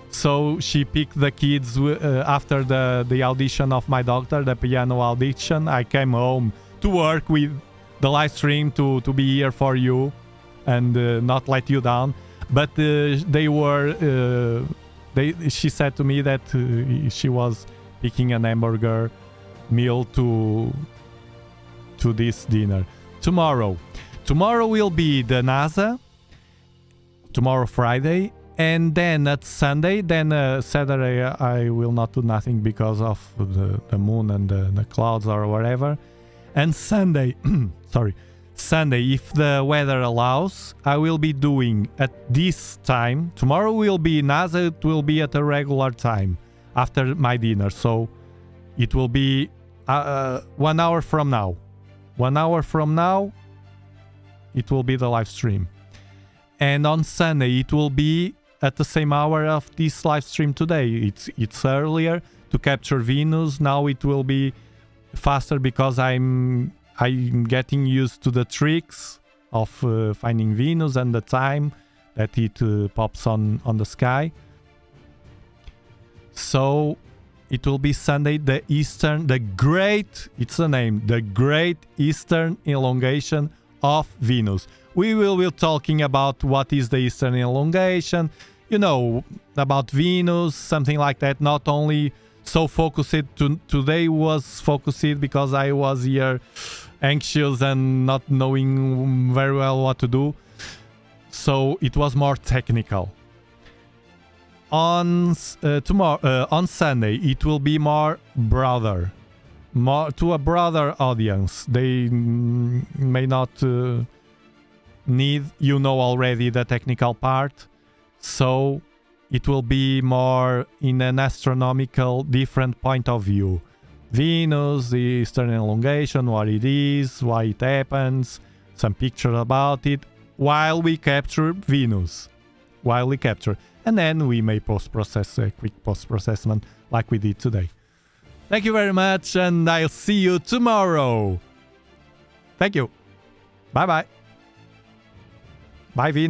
So she picked the kids after the audition of my daughter, the piano audition. I came home to work with the live stream to be here for you and not let you down. But they were... she said to me that she was picking an hamburger meal to this dinner. Tomorrow will be the NASA. Tomorrow, Friday. And then at Sunday, Saturday, I will not do nothing because of the moon and the clouds or whatever. And Sunday, Sunday, if the weather allows, I will be doing at this time. Tomorrow will be NASA, it will be at a regular time after my dinner. So it will be 1 hour from now. 1 hour from now, it will be the live stream. And on Sunday, it will be at the same hour of this live stream today. It's earlier to capture Venus. Now it will be faster because I'm getting used to the tricks of finding Venus and the time that it pops on the sky. So it will be Sunday, the great eastern elongation of Venus. We will be talking about what is the eastern elongation, you know, about Venus, something like that. Not only so focused, today was focused because I was here anxious and not knowing very well what to do. So it was more technical. On Sunday, it will be more broader, more to a broader audience. They may not need, you know, already the technical part, so it will be more in an astronomical different point of view. Venus, the eastern elongation, what it is, why it happens, some picture about it, while we capture Venus, and then we may post-process a quick post-processment like we did today. Thank you very much, and I'll see you tomorrow. Thank you. Bye-bye. Bye, Venus.